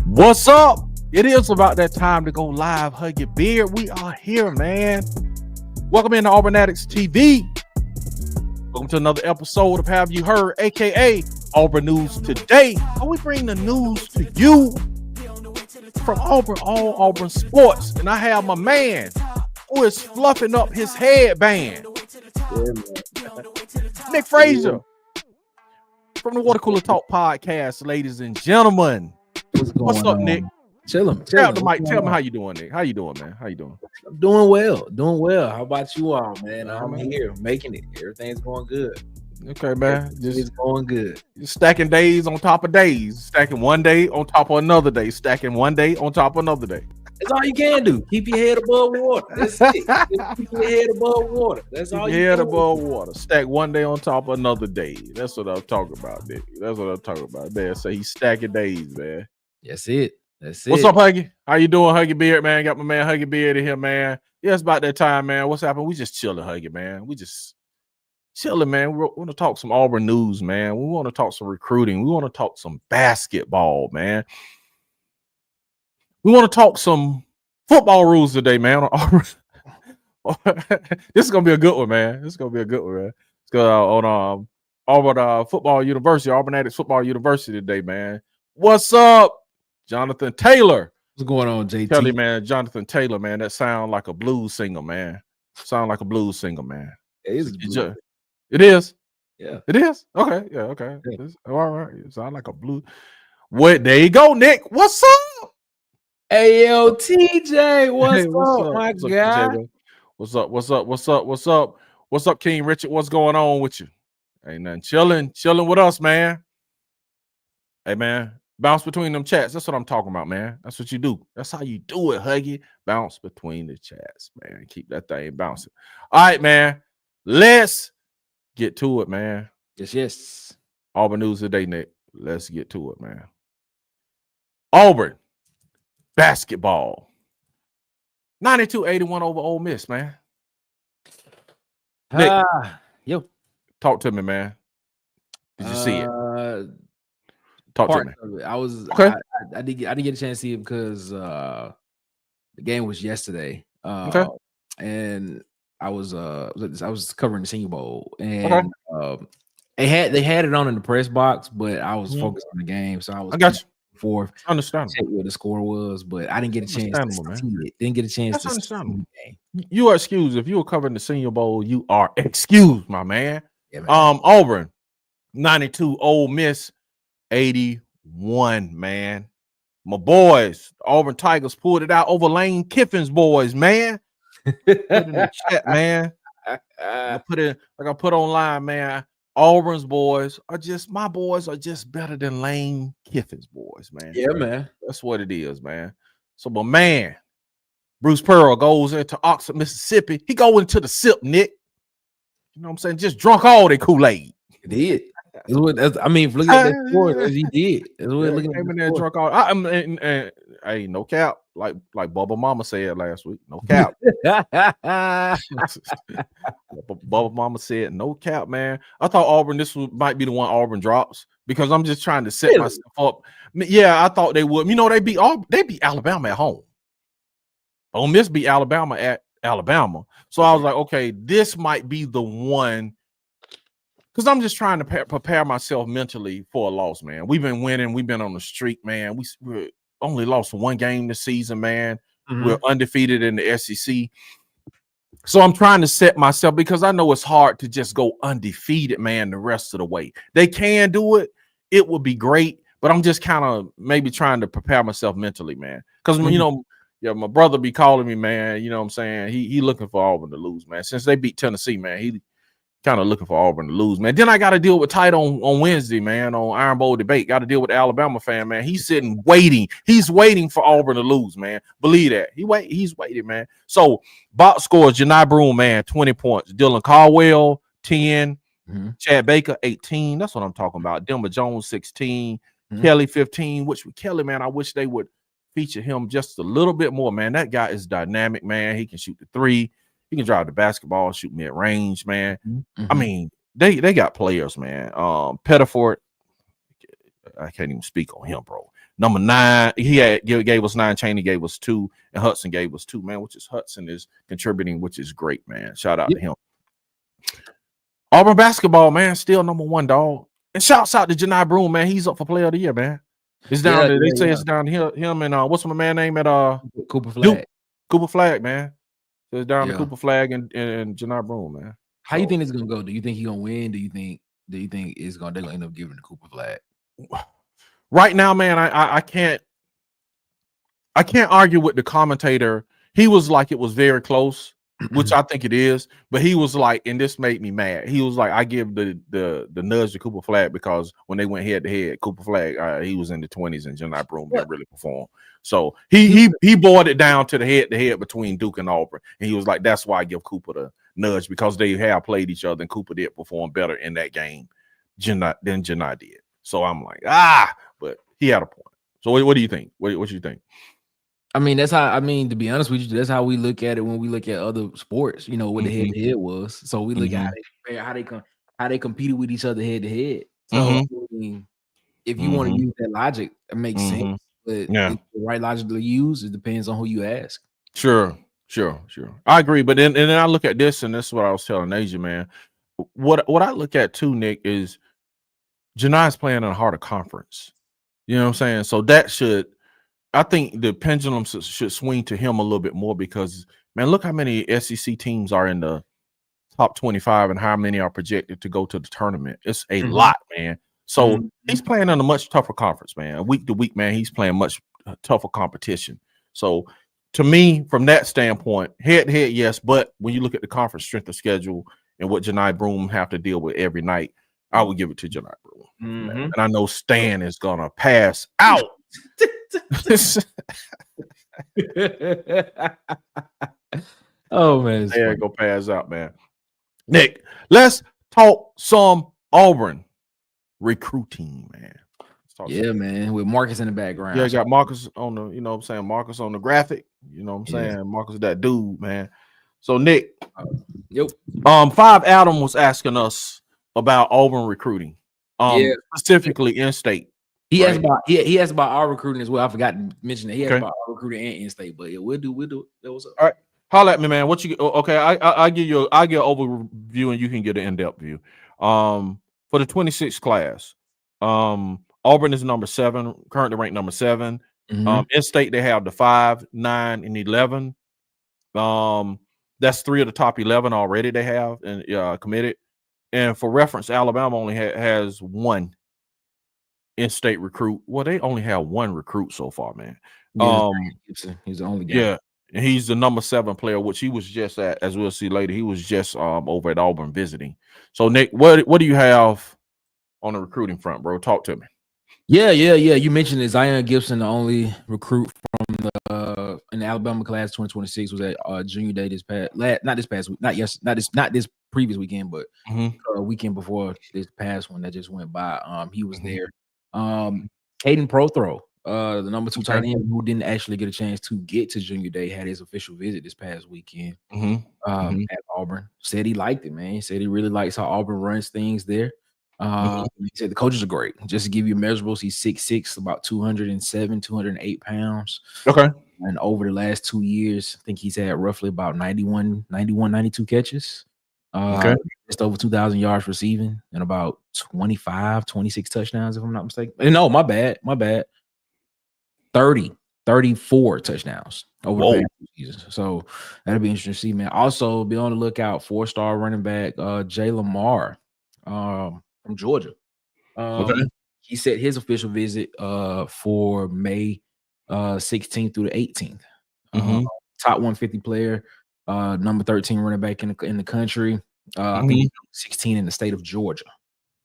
What's up? It is about that time to go live. Hug your beard. We are here, man. Welcome into Auburn Addicts TV. Welcome to another episode of Have You Heard, aka Auburn News Today. How we bring the news to you from Auburn, all Auburn Sports. And I have my man who is fluffing up his headband. Nick Frazier from the Water Cooler Talk podcast, ladies and gentlemen. What's up, Nick? Chillin'. Tell the mic. Tell me how you doing, Nick. How you doing, man? How you doing? I'm doing well. How about you all, man? I'm here making it. Everything's going good. Okay, man. It's going good. Stacking days on top of days. Stacking one day on top of another day. Stacking one day on top of another day. That's all you can do. Keep your head above water. That's it. Keep your head above water. That's all you can do. Head above water. Stack one day on top of another day. That's what I'm talking about, Nick. That's what I'm talking about, man. So he's stacking days, man. That's it. What's up, Huggy? How you doing, Huggy Beard, man? Got my man Huggy Beard in here, man. Yeah, it's about that time, man. What's happening? We just chilling, Huggy, man. We just chilling, man. We want to talk some Auburn news, man. We want to talk some recruiting. We want to talk some basketball, man. We want to talk some football rules today, man. This is gonna be a good one, man. This is gonna be a good one, man. It's on Auburn Football University, Auburn Addicts Football University today, man. What's up? Jonathan Taylor. What's going on, JT? Tell you, man, Jonathan Taylor, man, that sound like a blues singer, man. Sound like a blues singer, man. It is. It is. Yeah. It is? Okay. Yeah, okay. Yeah. All right. It sound like a blue. Wait, there you go, Nick. What's up? Hey, yo, TJ. What's up, my guy? What's up? What's up, King Richard? What's going on with you? Ain't nothing. Chilling with us, man. Hey, man. Bounce between them chats. That's what I'm talking about, man. That's what you do. That's how you do it, Huggy. Bounce between the chats, man. Keep that thing bouncing. All right, man. Let's get to it, man. Yes. Auburn News Today, Nick. Let's get to it, man. Auburn basketball. 92-81 over Ole Miss, man. Nick, yo. Talk to me, man. Did you see it? Talk to me. I was okay. I didn't get a chance to see it because the game was yesterday. And I was covering the Senior Bowl, and they had it on in the press box, but I was focused on the game, so I got you. For understandable check what the score was, but I didn't get a chance to see it. Didn't get a chance to see the game. You are excused. If you were covering the Senior Bowl, you are excused, my man. Yeah, man. Auburn 92, Ole Miss 81, man. My boys, Auburn Tigers pulled it out over Lane Kiffin's boys, man. Put in the chat, man. I put online, man. Auburn's boys are just better than Lane Kiffin's boys, man. Yeah, man. That's what it is, man. So, my man, Bruce Pearl goes into Oxford, Mississippi. He go into the sip, Nick. You know what I'm saying? Just drunk all the Kool-Aid. He did. Look at that score, he did. Came in there drunk all. Hey, no cap. Like Bubba Mama said last week, no cap. Bubba Mama said, no cap, man. I thought Auburn, might be the one Auburn drops because I'm just trying to set myself up. Yeah, I thought they would. You know, they beat Alabama at home. Ole Miss beat Alabama at Alabama. So I was like, okay, this might be the one. Because I'm just trying to prepare myself mentally for a loss, man. We've been winning. We've been on the streak, man. We're only lost one game this season, man. We're undefeated in the SEC. So I'm trying to set myself because I know it's hard to just go undefeated, man, the rest of the way. They can do it. It would be great. But I'm just kind of maybe trying to prepare myself mentally, man. Because, you know, my brother be calling me, man. You know what I'm saying? He looking for Auburn to lose, man. Since they beat Tennessee, man, he kind of looking for Auburn to lose, man. Then I got to deal with Tite on Wednesday, man, on Iron Bowl debate. Got to deal with the Alabama fan, man. He's sitting waiting. He's waiting for Auburn to lose, man. Believe that. He's waiting, man. So box scores, Janai Broom, man, 20 points. Dylan Caldwell, 10. Chad Baker, 18. That's what I'm talking about. Denver Jones, 16. Kelly, 15. Which with Kelly, man, I wish they would feature him just a little bit more, man. That guy is dynamic, man. He can shoot the three. He can drive the basketball, shoot mid-range, man. I mean, they got players, man. Pettiford, I can't even speak on him, bro. Number 9, he gave us 9. Chaney gave us 2, and Hudson gave us 2, man. Which is Hudson is contributing, which is great, man. Shout out to him. Auburn basketball, man, still number 1, dog. And shouts out to Janai Broom, man. He's up for Player of the Year, man. It's down there. They say it's down here. Him and what's my man name at Cooper Flag. Cooper Flag, man. So it's down to Cooper Flag and Janai Broom, man. How you think it's gonna go? Do you think he's gonna win? Do you think they're gonna end up giving the Cooper Flag? Right now, man, I can't argue with the commentator. He was like, it was very close, which I think it is, but he was like, and this made me mad. He was like, I give the nudge to Cooper Flag because when they went head to head, Cooper Flag, he was in the 20s and Janai Broom didn't really perform. So he boiled it down to the head to head between Duke and Auburn, and he was like, that's why I give Cooper the nudge, because they have played each other and Cooper did perform better in that game than Janai did. So I'm like, but he had a point. So what do you think? What do you think? I mean, to be honest with you, that's how we look at it when we look at other sports, you know, what the head to head was. So we look at how they competed with each other head to head. So I mean, if you want to use that logic, it makes sense. But the right logic to use, it depends on who you ask. Sure. I agree. But then I look at this, and this is what I was telling Asia, man. What I look at too, Nick, is Janai's playing in a harder conference. You know what I'm saying? So that I think the pendulum should swing to him a little bit more, because, man, look how many SEC teams are in the top 25 and how many are projected to go to the tournament. It's a lot, man. So he's playing in a much tougher conference, man. Week to week, man, he's playing much tougher competition. So to me, from that standpoint, head to head, yes. But when you look at the conference strength of schedule and what Janai Broom have to deal with every night, I would give it to Janai Broom. And I know Stan is gonna pass out. Oh man, there go pass out, man. Nick, let's talk some Auburn recruiting, man. Man, with Marcus in the background. Yeah, I got Marcus on the, you know what I'm saying, Marcus on the graphic. You know what I'm saying? Marcus, that dude, man. So Nick, 5 Adam was asking us about Auburn recruiting, specifically in-state. He asked about our recruiting as well. I forgot to mention that. He asked about our recruiting and in-state, but we'll do it. That was up. All right. Holla at me, man. What you I give you an overview and you can get an in-depth view. For the 26th class, Auburn is number 7, currently ranked number 7. In-state, they have the 5, 9, and 11. That's 3 of the top 11 already they have and committed. And for reference, Alabama only has 1 in-state recruit. Well, they only have 1 recruit so far, man. He's the only guy. Yeah, and he's the number 7 player, which he was just at, as we'll see later. He was just over at Auburn visiting. So Nick, what do you have on the recruiting front, bro? Talk to me. Yeah. You mentioned that Zion Gibson, the only recruit from the in the Alabama class 2026, was at junior day this previous weekend, but weekend before this past one that just went by. He was there. Caden Prothro, the number 2 tight end, who didn't actually get a chance to get to junior day, had his official visit this past weekend at Auburn. Said he liked it, man. He said he really likes how Auburn runs things there. He said the coaches are great. Just to give you measurables, he's 6'6", about 207, 208 pounds. Okay. And over the last 2 years, I think he's had roughly about 92 catches. Just over 2,000 yards receiving and about 26 touchdowns, if I'm not mistaken. No, my bad. 34 touchdowns over the past 2 seasons. So that'll be interesting to see, man. Also, be on the lookout, 4-star running back Jay Lamar from Georgia. He set his official visit for May 16th through the 18th. Top 150 player, number 13 running back in the country. I think 16 in the state of Georgia.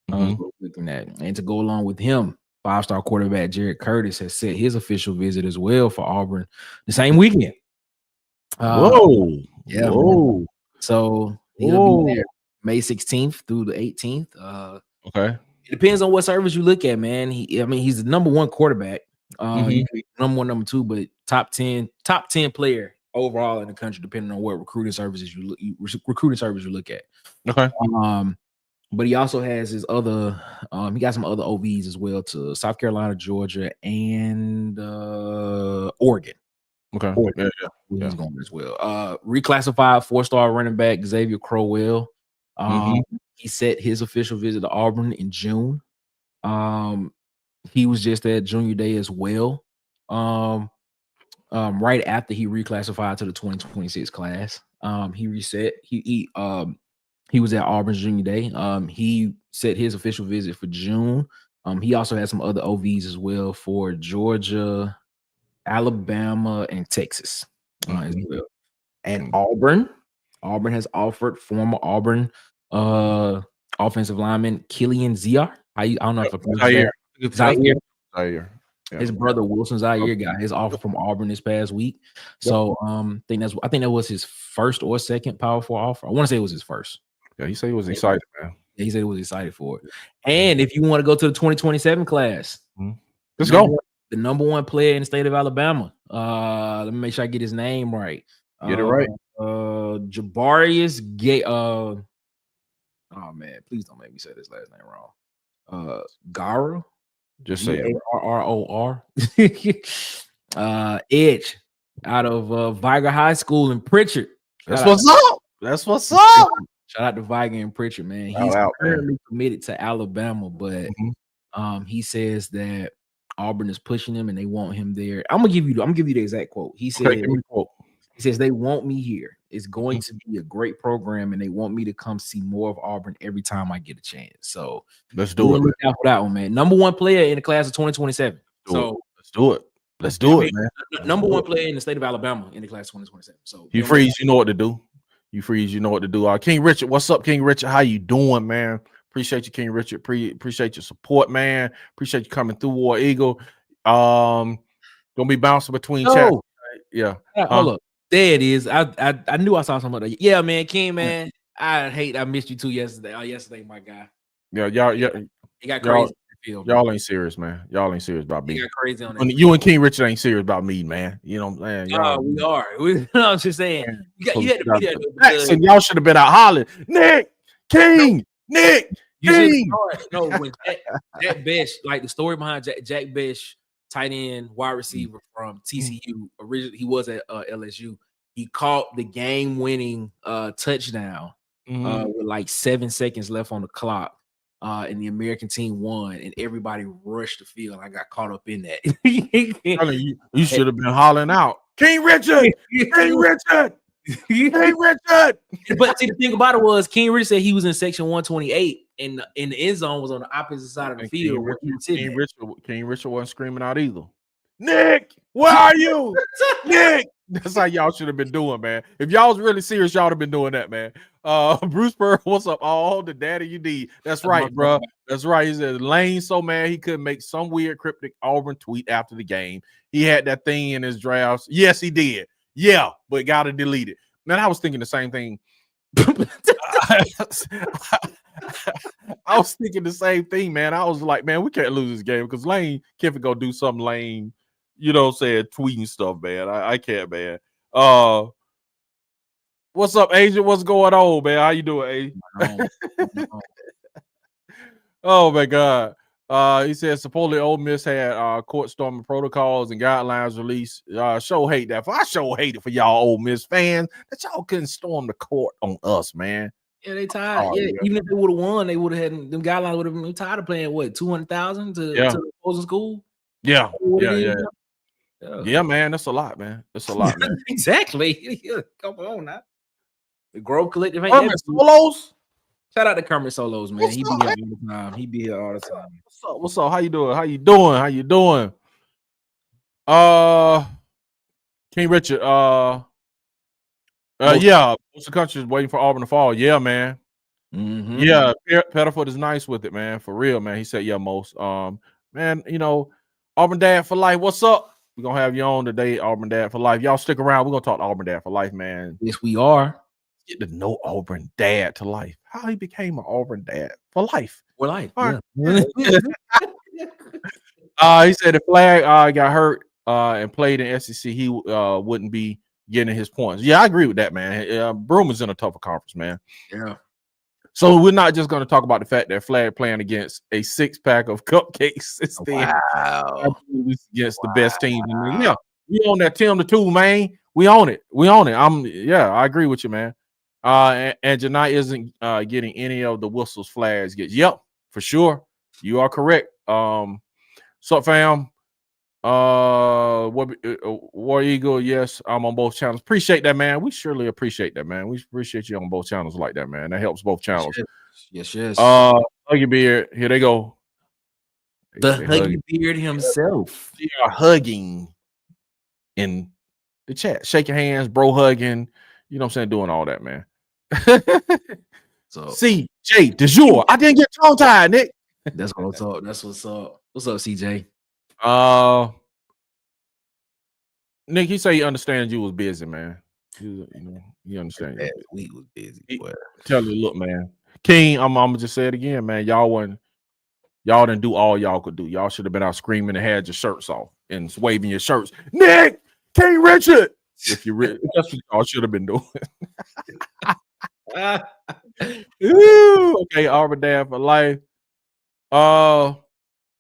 Looking at, and to go along with him, 5-star quarterback Jared Curtis has set his official visit as well for Auburn the same weekend. Whoa. So he'll be there May 16th through the 18th. It depends on what service you look at, man. He's the number 1 quarterback. Number 1, number 2, but top 10 player overall in the country, depending on what recruiting service you look at. But he also has his other. He got some other OVs as well to South Carolina, Georgia, and Oregon. Okay. Oregon. Yeah. He's going as well. Reclassified 4-star running back Xavier Crowell. He set his official visit to Auburn in June. He was just at junior day as well. Right after he reclassified to the 2026 class. He reset. He was at Auburn's junior day. He set his official visit for June. He also had some other OVs as well for Georgia, Alabama, and Texas as well. And Auburn has offered former Auburn offensive lineman Killian Ziar. I don't know if I pronounced that. Zaire. Yeah. His brother Wilson Zaire got his offer from Auburn this past week. So I think that was his first or second Power 4 offer. I want to say it was his first. Yeah, he said he was excited, man. Yeah, he said he was excited for it. And if you want to go to the 2027 class, let's go. The number one player in the state of Alabama. Let me make sure I get his name right. Get it right. Jabarius Gay. Oh man, please don't make me say this last name wrong. Gara. Just say it. Garror. Edge out of Viger High School in Pritchard. That's what's up. That's what's up. Shout out to Viger and Pritchard, man. He's currently committed to Alabama, but he says that Auburn is pushing him and they want him there. I'm gonna give you the exact quote. He said, he says, they want me here. It's going to be a great program, and they want me to come see more of Auburn every time I get a chance. So let's do it. Look out for that one, man. Number one player in the class of 2027. Let's do it. Let's do it, man. Number one player in the state of Alabama in the class of 2027. So you freeze, you know what to do. You freeze, you know what to do. King Richard, what's up, King Richard? How you doing, man? Appreciate you, King Richard. Appreciate your support, man. Appreciate you coming through, War Eagle. Gonna be bouncing between chats. Yeah. Hold up. There it is. I knew I saw something like that. Yeah, man, King, man. I missed you too yesterday. Yesterday, my guy. Yeah, y'all. It got crazy. Y'all ain't serious, man. Y'all ain't serious about me. Got crazy on that. You and King Richard ain't serious about me, man. You know what I'm saying? We are. I'm just saying. You had to be there. Jackson, y'all should have been out hollering. Nick, King, Nick, King. No, when Jack Besh, like the story behind Jack Besh, tight end, wide receiver from TCU. Originally, he was at LSU. He caught the game-winning touchdown with like 7 seconds left on the clock, and the American team won, and everybody rushed the field. I got caught up in that. You should have been hollering out, King Richard, King Richard, King Richard. But see, the thing about it was, King Richard said he was in section 128, and in the end zone was on the opposite side of the field. King Richard wasn't screaming out either. Nick, where are you? Nick. That's how y'all should have been doing, man. If y'all was really serious, y'all would have been doing that, man. Bruce Pearl, what's up? Oh, the daddy you need. That's right, bro. That's right. He said Lane so mad he couldn't make some weird cryptic Auburn tweet after the game. He had that thing in his drafts. Yes, he did. Yeah, but got to delete it. Man, I was thinking the same thing. I was thinking the same thing, man. I was like, man, we can't lose this game because Lane Kiffin go do something lame. You know what I'm saying? Tweeting stuff, man. I can't, man. What's up, Agent? What's going on, man? How you doing, Agent? Oh, my God. He said supposedly Ole Miss had court storming protocols and guidelines released. Show hate that. I show hate it for y'all Ole Miss fans that y'all couldn't storm the court on us, man. Yeah, they tired. Even if they would have won, they would have had them guidelines would have been tired of playing what 200,000 to the opposing school. Yeah, man. That's a lot, man. That's a lot, man. Exactly. Come on now. The Grove Collective ain't Kermit Solos. Shout out to Kermit Solos, man. He be here all the time. He be here all the time. What's up? How you doing? King Richard. Yeah, most of the country is waiting for Auburn to fall. Yeah, man. Yeah, Pettiford is nice with it, man. For real, man. He said, yeah, most. Man, you know, Auburn Dad for life. What's up? We're gonna have you on today, Auburn Dad for life. Y'all stick around. We're gonna talk to Auburn Dad for life, man. Yes, we are. Get to know Auburn Dad to life. How he became an Auburn Dad for life. For life. Yeah. He said if Flag got hurt and played in SEC, he wouldn't be getting his points. Yeah, I agree with that, man. Broom is in a tougher conference, man. Yeah. So we're not just going to talk about the fact that Flag playing against a 6-pack of cupcakes instead. Wow. Against the best teams. Yeah, we own that 10-2, man. We own it. I agree with you, man. And Janai isn't getting any of the whistles flags. Yep, for sure. You are correct. So fam. War Eagle, yes, I'm on both channels. Appreciate that, man. We surely appreciate that, man. We appreciate you on both channels like that, man. That helps both channels. Yes. Huggy Beard, here they go. The Huggy Beard himself. They are hugging in the chat, shaking hands, bro, hugging. You know what I'm saying? Doing all that, man. So CJ de jour. I didn't get tongue tied, Nick. That's what's up. That's what's up. What's up, CJ? Nick, he said he understands you was busy, man. He understands. We was busy. Tell you, look, man. King, I'm gonna just say it again, man. Y'all didn't do all y'all could do. Y'all should have been out screaming and had your shirts off and waving your shirts. Nick, King Richard. If you really, that's what y'all should have been doing. Okay, Auburn Dad for life.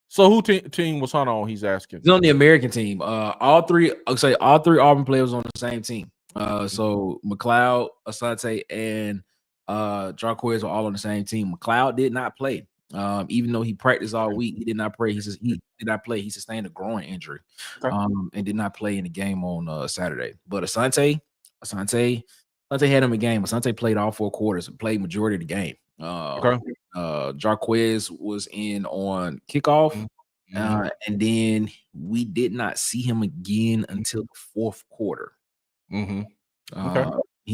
So who team was Hunter on? He's asking. He's on the American team. All three Auburn players on the same team. So McLeod, Asante, and Jarquez were all on the same team. McLeod did not play. Even though he practiced all week, he did not play. He did not play. He sustained a groin injury, and did not play in the game on Saturday. But Asante had him a game. Asante played all 4 quarters and played majority of the game. Jarquez was in on kickoff, and then we did not see him again until the 4th quarter. He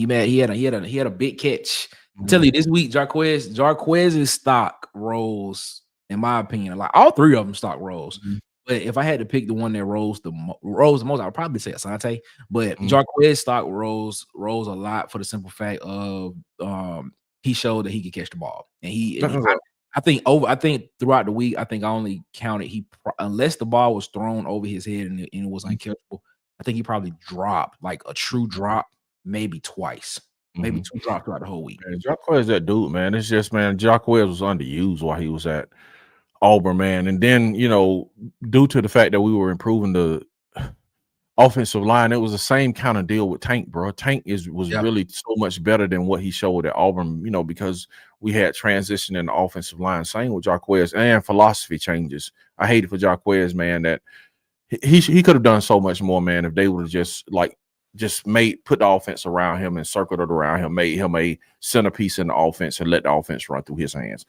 had a big catch. I'm telling you, this week Jarquez's stock rose, in my opinion. Like all 3 of them stock rose. But if I had to pick the one that rose the most, I would probably say Asante. But Jarquez stock rose a lot for the simple fact of he showed that he could catch the ball, and I think throughout the week, I think I only counted unless the ball was thrown over his head and it was uncatchable. I think he probably dropped like a true drop maybe twice, maybe 2 drops throughout the whole week. Man, Jarquez, that dude, man. It's just, man, Jarquez was underused while he was at Auburn, man. And then, due to the fact that we were improving the offensive line, it was the same kind of deal with Tank, bro. Tank was really so much better than what he showed at Auburn, because we had transition in the offensive line. Same with Jarquez, and philosophy changes. I hate it for Jarquez, man, that he could have done so much more, man, if they would have just put the offense around him and circled it around him, made him a centerpiece in the offense and let the offense run through his hands.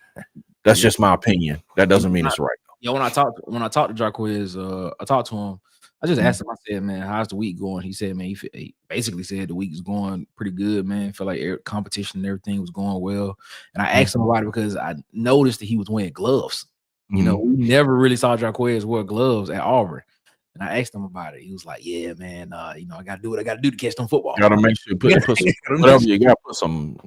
That's just my opinion. That doesn't mean it's right. Yeah, when I talked to Jarquez, I talked to him. I just asked him, I said, man, how's the week going? He said, man, he basically said the week is going pretty good, man. Felt like competition and everything was going well. And I asked him about it because I noticed that he was wearing gloves. We never really saw Jarquez wear gloves at Auburn. And I asked him about it. He was like, yeah, man, I got to do what I got to do to catch them football. Got to make sure you put some, whatever you got, put some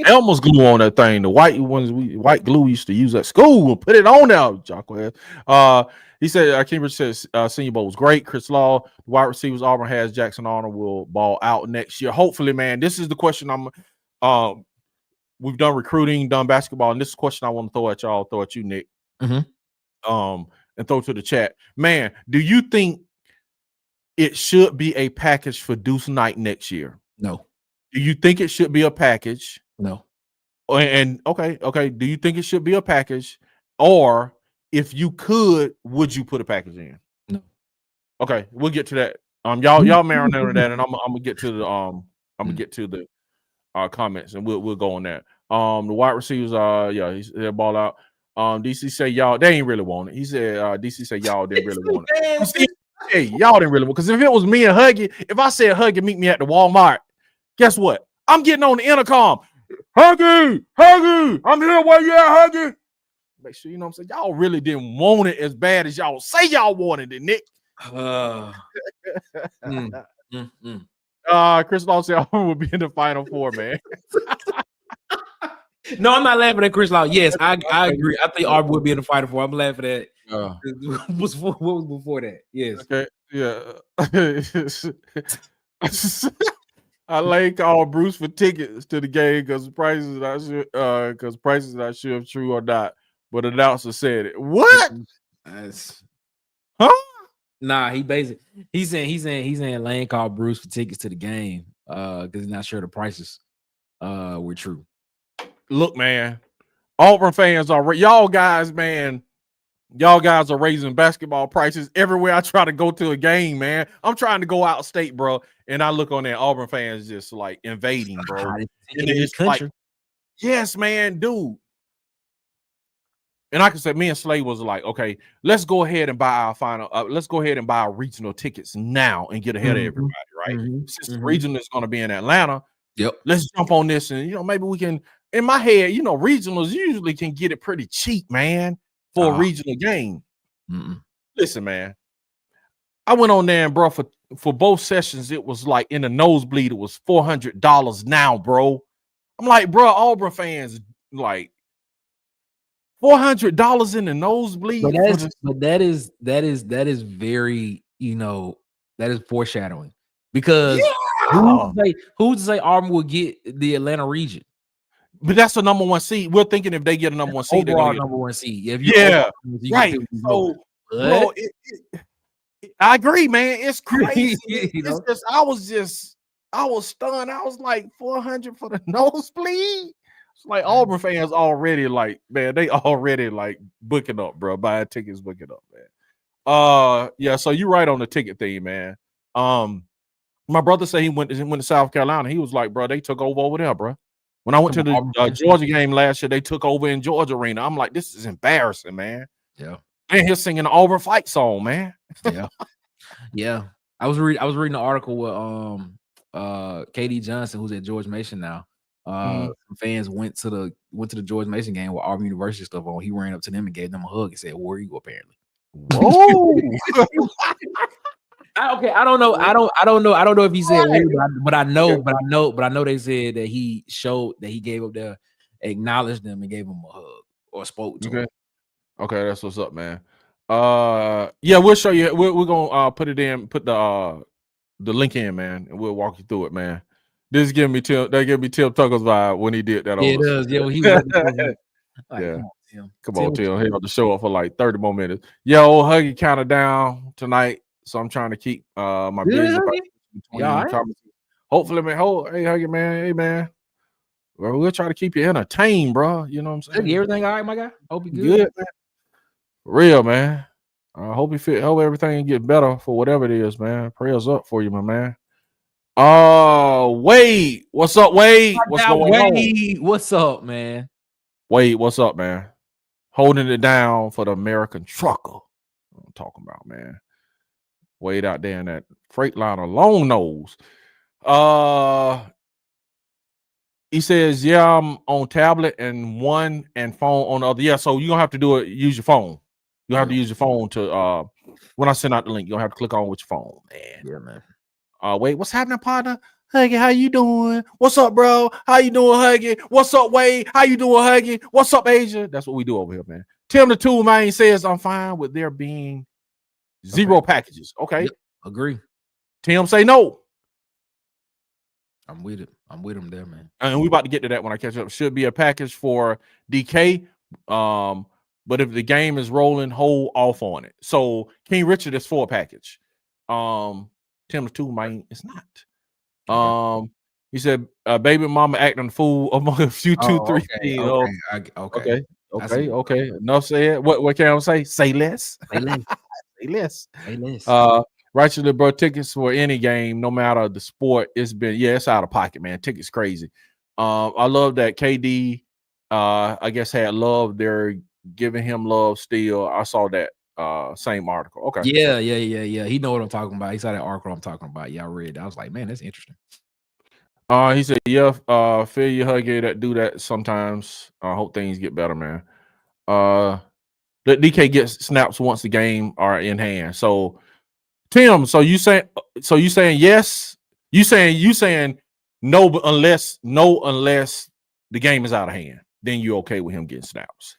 Elmer's glue on that thing. The white white glue we used to use at school. We'll put it on now, Jarquez. He said, Cambridge says Senior Bowl was great. Chris Law, the wide receivers Auburn has, Jackson Arnold will ball out next year. Hopefully, man. This is the question we've done recruiting, done basketball, and this is the question I want to throw at y'all, throw at you, Nick. And throw to the chat. Man, do you think it should be a package for Deuce Knight next year? No. Do you think it should be a package? No. And okay. Do you think it should be a package? Or if you could, would you put a package in? No. Okay, we'll get to that. Y'all marinate on that, and I'm gonna get to the comments, and we'll go on that. The wide receivers, they're ball out. DC say y'all, they ain't really want it. He said, DC say y'all didn't really want it. Hey, y'all didn't really want it. Because if it was me and Huggy, if I said Huggy, meet me at the Walmart, guess what? I'm getting on the intercom. Huggy, I'm here. Where you at, Huggy? Make sure you know what I'm saying. Y'all really didn't want it as bad as y'all say y'all wanted it, Nick. Chris Law said Auburn will be in the Final Four, man. No, I'm not laughing at Chris Law. Yes, I agree. I think Auburn would be in the Final Four. I'm laughing at what was before that. Yes. Okay. Yeah. I like called Bruce for tickets to the game because prices not sure if true or not. But announcer said it. What? Huh? Nah, he's saying Lane called Bruce for tickets to the game because he's not sure the prices were true. Look, man, Auburn fans are y'all guys, man. Y'all guys are raising basketball prices everywhere I try to go to a game, man. I'm trying to go out state, bro, and I look on there, Auburn fans just like invading, bro. And it's like, yes, man, dude. And like I said, me and Slay was like, okay, let's go ahead and buy our final. Let's go ahead and buy our regional tickets now and get ahead of everybody, right? Since the regional is going to be in Atlanta, let's jump on this and maybe we can. In my head, regionals usually can get it pretty cheap, man, for a regional game. Listen, man, I went on there and bro, for both sessions, it was like in the nosebleed, it was $400 now, bro. I'm like, bro, Auburn fans like $400 in the nosebleed. But that is very, that is foreshadowing because who's to say Auburn will get the Atlanta region? But that's the number one seed. We're thinking if they get a number one seed, they're gonna get number one seed. Yeah, right. So, bro, I agree, man. It's crazy. It's just, I was stunned. I was like, 400 for the nosebleed. It's like Auburn fans already like, man, they already like booking up, bro. Buying tickets, booking up, man. Yeah. So you're right on the ticket thing, man. My brother said he went to South Carolina. He was like, bro, they took over there, bro. When I went to the Georgia game last year, they took over in Georgia Arena. I'm like, this is embarrassing, man. Yeah. And he's singing the Auburn fight song, man. Yeah. Yeah. I was reading an article with KD Johnson, who's at George Mason now. Some fans went to the George Mason game with Auburn University stuff on. He ran up to them and gave them a hug and said, "Where are you?" Apparently. Whoa. Okay, I don't know. I don't know if he said where, but I know they said that he showed that he gave up there, acknowledged them, and gave them a hug or spoke to him. Okay, that's what's up, man. Yeah, we'll show you. We're gonna put the link in, man, and we'll walk you through it, man. This give me Tim Tucker's vibe when he did that. Yeah, it does. Yeah, when he was yeah. Come on, Tim. He had to show up for like 30 more minutes. Yeah, old Huggy kind of down tonight, so I'm trying to keep my business between comments. Hopefully, man. Hey, Huggy, man. Hey, man. Well, we'll try to keep you entertained, bro. You know what I'm saying? Everything all right, my guy? Hope you good, man. For real, man. I hope you fit. Hope everything get better for whatever it is, man. Prayers up for you, my man. Wade. What's up, Wade? What's going on? What's up, man? Wade, what's up, man? Holding it down for the American trucker. I'm talking about, man. Wade out there in that Freightliner long nose. He says, yeah, I'm on tablet and one and phone on the other. Yeah, so you're gonna have to do it, use your phone. You have to use your phone to when I send out the link, you'll have to click on with your phone, man. Yeah, man. Wait, what's happening, partner? Huggy, how you doing? What's up, bro? How you doing, Huggy? What's up, Wade? How you doing, Huggy? What's up, Asia? That's what we do over here, man. Tim the Tool Man says I'm fine with there being zero packages. Okay. Yep. Agree. Tim say no. I'm with it. I'm with him there, man. And we about to get to that when I catch up. Should be a package for DK. But if the game is rolling, hold off on it. So King Richard is for a package. Tim the Tool Man is not. He said, baby mama acting fool among a few 2-3 things. Okay. Enough said. What can I say? Say less. Say less. Say less. Say less. Righteously, bro, tickets for any game, no matter the sport, it's out of pocket, man. Tickets crazy. I love that KD I guess had love. They're giving him love still. I saw that same article. Okay. Yeah. He know what I'm talking about. He saw that article I'm talking about. Yeah, I read it. I was like, man, that's interesting. He said, yeah, feel you, Huggy, that do that sometimes. I hope things get better, man. Let DK get snaps once the game are in hand. So Tim, so you saying yes? You saying no, but unless the game is out of hand, then you're okay with him getting snaps.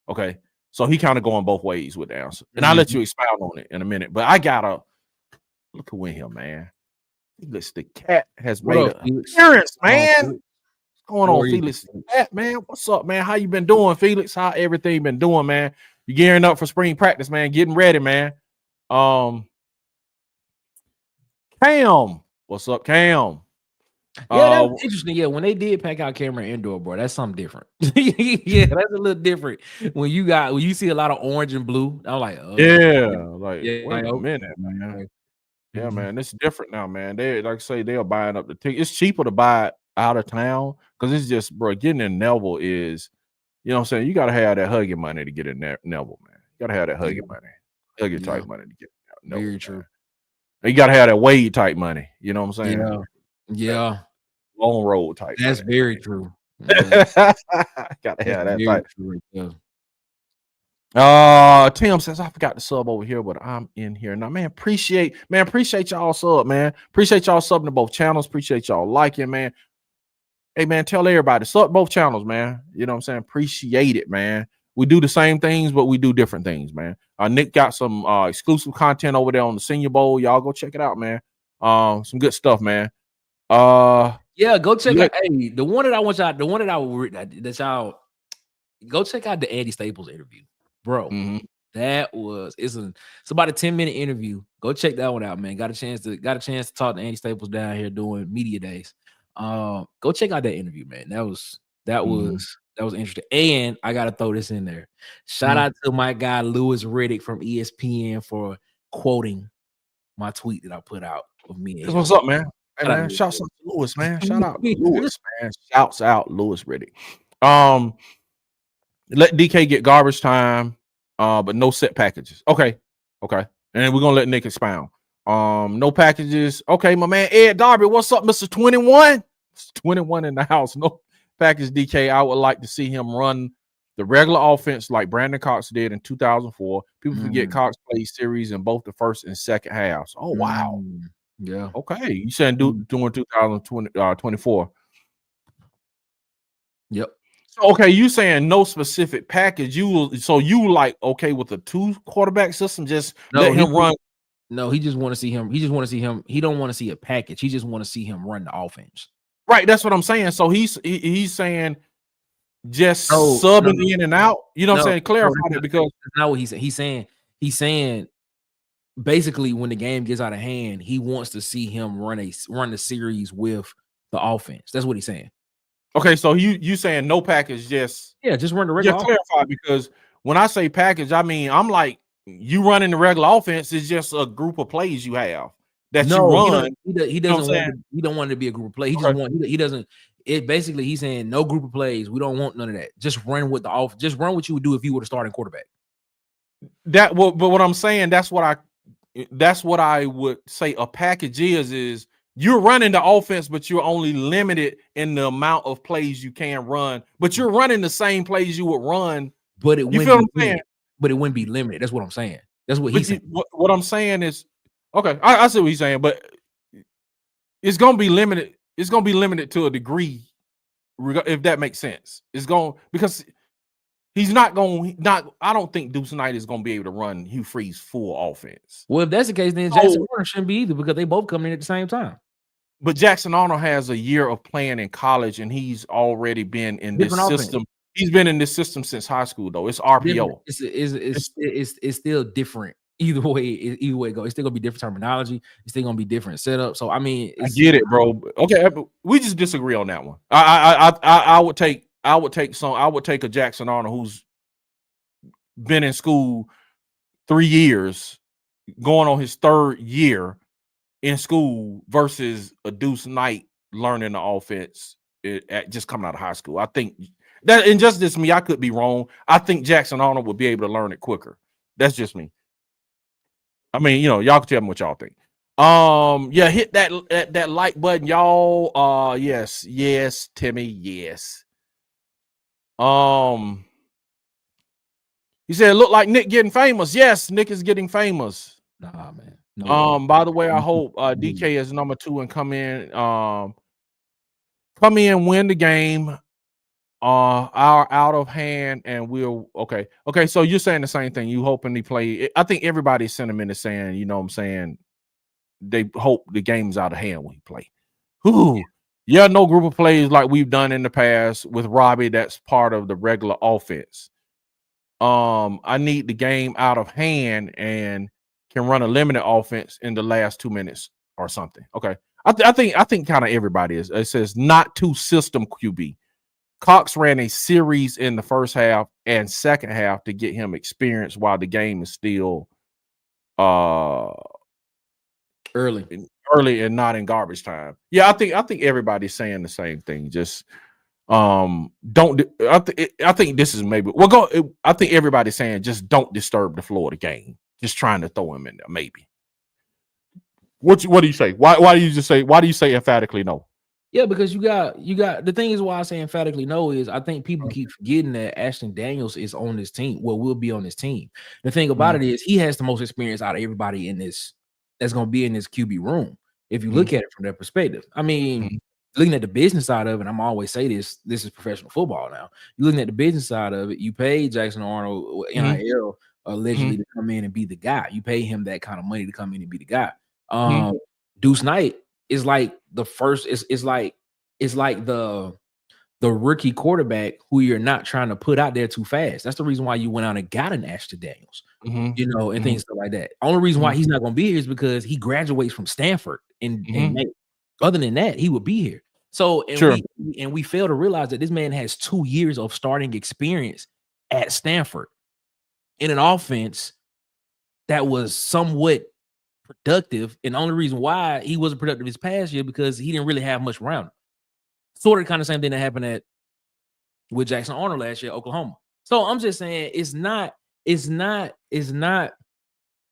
Okay. So he kind of going both ways with the answer. And I'll let you expound on it in a minute. But I gotta look who in here, man. Felix the cat has What made up, an Felix? appearance, man. Felix? What's going How on, are you, Felix the Felix? cat, man? What's up, man? How you been doing, Felix? How everything been doing, man? You gearing up for spring practice, man? Getting ready, man. Cam, what's up, Cam? Yeah, that was interesting. Yeah, when they did pack out Cameron indoor, bro, that's something different. Yeah, that's a little different. When you see a lot of orange and blue, I'm like, yeah, like yeah, wait a minute, man. Yeah, man, it's different now, man. They like I say they're buying up the ticket. It's cheaper to buy it out of town because it's just, bro, getting in Neville is, you know what I'm saying? You gotta have that hugging money to get in Neville, man. You gotta have that hugging money, hugging type money to get in Neville. Very true. You gotta have that Wade type money, you know what I'm saying? Yeah. Long road type. That's money. very true. Gotta have that type. True, yeah. Tim says I forgot to sub over here, but I'm in here now. Man, appreciate y'all sub, man. Appreciate y'all subbing to both channels. Appreciate y'all liking, man. Hey, man, tell everybody sub both channels, man. You know what I'm saying? Appreciate it, man. We do the same things, but we do different things, man. Nick got some exclusive content over there on the Senior Bowl. Y'all go check it out, man. Some good stuff, man. Yeah, go check out. Hey, the one that I want y'all, that y'all go check out the Andy Staples interview, bro. It's about a 10-minute interview. Go check that one out, man. Got a chance to talk to Andy Staples down here doing media days. Go check out that interview, man. That was interesting. And I gotta throw this in there. Shout out to my guy Louis Riddick from ESPN for quoting my tweet that I put out of me. What's up, man? Hey, man, shouts out to Louis, man. Shout out to Louis, man. Shouts out Louis Riddick. Let DK get garbage time, but no set packages. Okay. And then we're gonna let Nick expound. No packages. Okay, my man Ed Darby, what's up, Mr. 21? 21 in the house. No package, DK. I would like to see him run the regular offense like Brandon Cox did in 2004. People forget Cox played series in both the first and second halves. Oh, wow. Yeah. Okay. You saying during 2024. Yep. So, okay, you saying no specific package. You like okay with the 2 quarterback system, just let him run. No, he just want to see him. He just want to see him. He don't want to see a package. He just want to see him run the offense. Right. That's what I'm saying. So he's saying just subbing in and out. You know what I'm saying? Clarify it because that's not what he said. He's saying basically when the game gets out of hand, he wants to see him run the series with the offense. That's what he's saying. Okay, so you saying no package, just run the regular. Just clarify, because when I say package, I mean I'm like you running the regular offense is just a group of plays you have that you run. He don't want it to be a group of plays. He doesn't. It basically he's saying no group of plays. We don't want none of that. Just run with the off. Just run what you would do if you were a starting quarterback. But what I'm saying, that's what I would say a package is you're running the offense, but you're only limited in the amount of plays you can run. But you're running the same plays you would run. But it wouldn't be But it wouldn't be limited. That's what I'm saying. That's what he's saying. What I'm saying is, okay, I see what he's saying, but it's gonna be limited. It's gonna be limited to a degree, if that makes sense. It's going because he's not going. I don't think Deuce Knight is gonna be able to run Hugh Freeze full offense. Well, if that's the case, then Jackson Arnold shouldn't be either because they both come in at the same time. But Jackson Arnold has a year of playing in college, and he's already been in this system. He's been in this system since high school, though. It's RPO. It's still different. Either way it goes. It's still gonna be different terminology. It's still gonna be different setup. So I mean, I get it, bro. Okay, we just disagree on that one. I would take a Jackson Arnold who's been in school 3 years, going on his 3rd year in school versus a Deuce Knight learning the offense at just coming out of high school. I think that, and just this me, I could be wrong. I think Jackson Arnold would be able to learn it quicker. That's just me. I mean, y'all can tell me what y'all think. Yeah, hit that like button, y'all. Yes, Timmy, yes. He said it looked like Nick getting famous. Yes, Nick is getting famous. Nah, man. No, by the way, I hope DK is number 2 and come in, win the game. Our out of hand, and we'll okay. So you're saying the same thing. You hoping he play. I think everybody's sentiment is saying, you know what I'm saying, they hope the game's out of hand when he play. Who? Yeah, no group of plays like we've done in the past with Robbie. That's part of the regular offense. I need the game out of hand and can run a limited offense in the last 2 minutes or something. Okay. I think kind of everybody is. It says not to system QB. Cox ran a series in the first half and second half to get him experience while the game is still early and not in garbage time. Yeah, I think everybody's saying the same thing. Just don't. I think this is maybe I think everybody's saying just don't disturb the flow of the game. Just trying to throw him in there, maybe. What do you say? Why do you say emphatically no? Yeah, because you got the thing is why I say emphatically no is I think people keep forgetting that Ashton Daniels is on this team. Well, will be on this team. The thing about it is he has the most experience out of everybody in this that's going to be in this QB room. If you look at it from that perspective, I mean, looking at the business side of it, I'm always say this is professional football now. You're looking at the business side of it. You pay Jackson Arnold NIL allegedly to come in and be the guy. You pay him that kind of money to come in and be the guy. Deuce Knight is like the first. It's like the rookie quarterback who you're not trying to put out there too fast. That's the reason why you went out and got an Ashton Daniels, you know, and things like that. Only reason why he's not going to be here is because he graduates from Stanford in May. Other than that, he would be here. So we fail to realize that this man has 2 years of starting experience at Stanford in an offense that was somewhat productive. And the only reason why he wasn't productive this past year because he didn't really have much around him. Sort of kind of same thing that happened with Jackson Arnold last year at Oklahoma. So I'm just saying it's not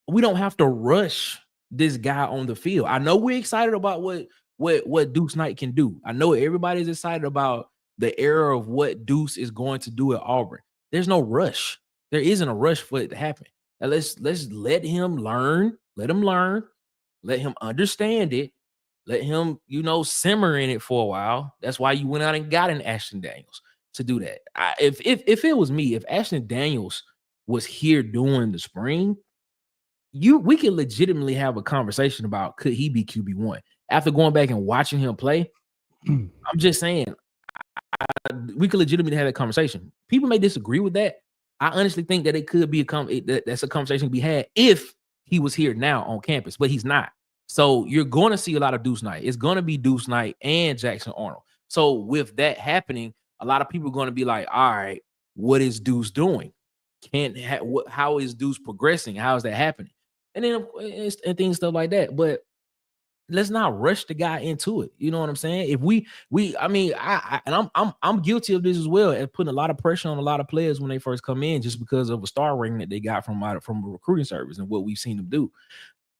we don't have to rush this guy on the field. I know we're excited about what Deuce Knight can do. I know everybody's excited about the era of what Deuce is going to do at Auburn. There's no rush. There isn't a rush for it to happen. Now let's let him learn. Let him learn. Let him understand it. Let him, simmer in it for a while. That's why you went out and got an Ashton Daniels to do that. If it was me, if Ashton Daniels was here during the spring, we could legitimately have a conversation about could he be QB1 after going back and watching him play. I'm just saying we could legitimately have that conversation. People may disagree with that. I honestly think that it could be that's a conversation to be had if he was here now on campus, but he's not. So you're going to see a lot of Deuce Knight. It's going to be Deuce Knight and Jackson Arnold. So with that happening, a lot of people are going to be like, all right, what is Deuce doing? How is Deuce progressing? How is that happening? And then and things, stuff like that. But let's not rush the guy into it. You know what I'm saying? If I'm guilty of this as well, and putting a lot of pressure on a lot of players when they first come in, just because of a star rating that they got from a recruiting service and what we've seen them do.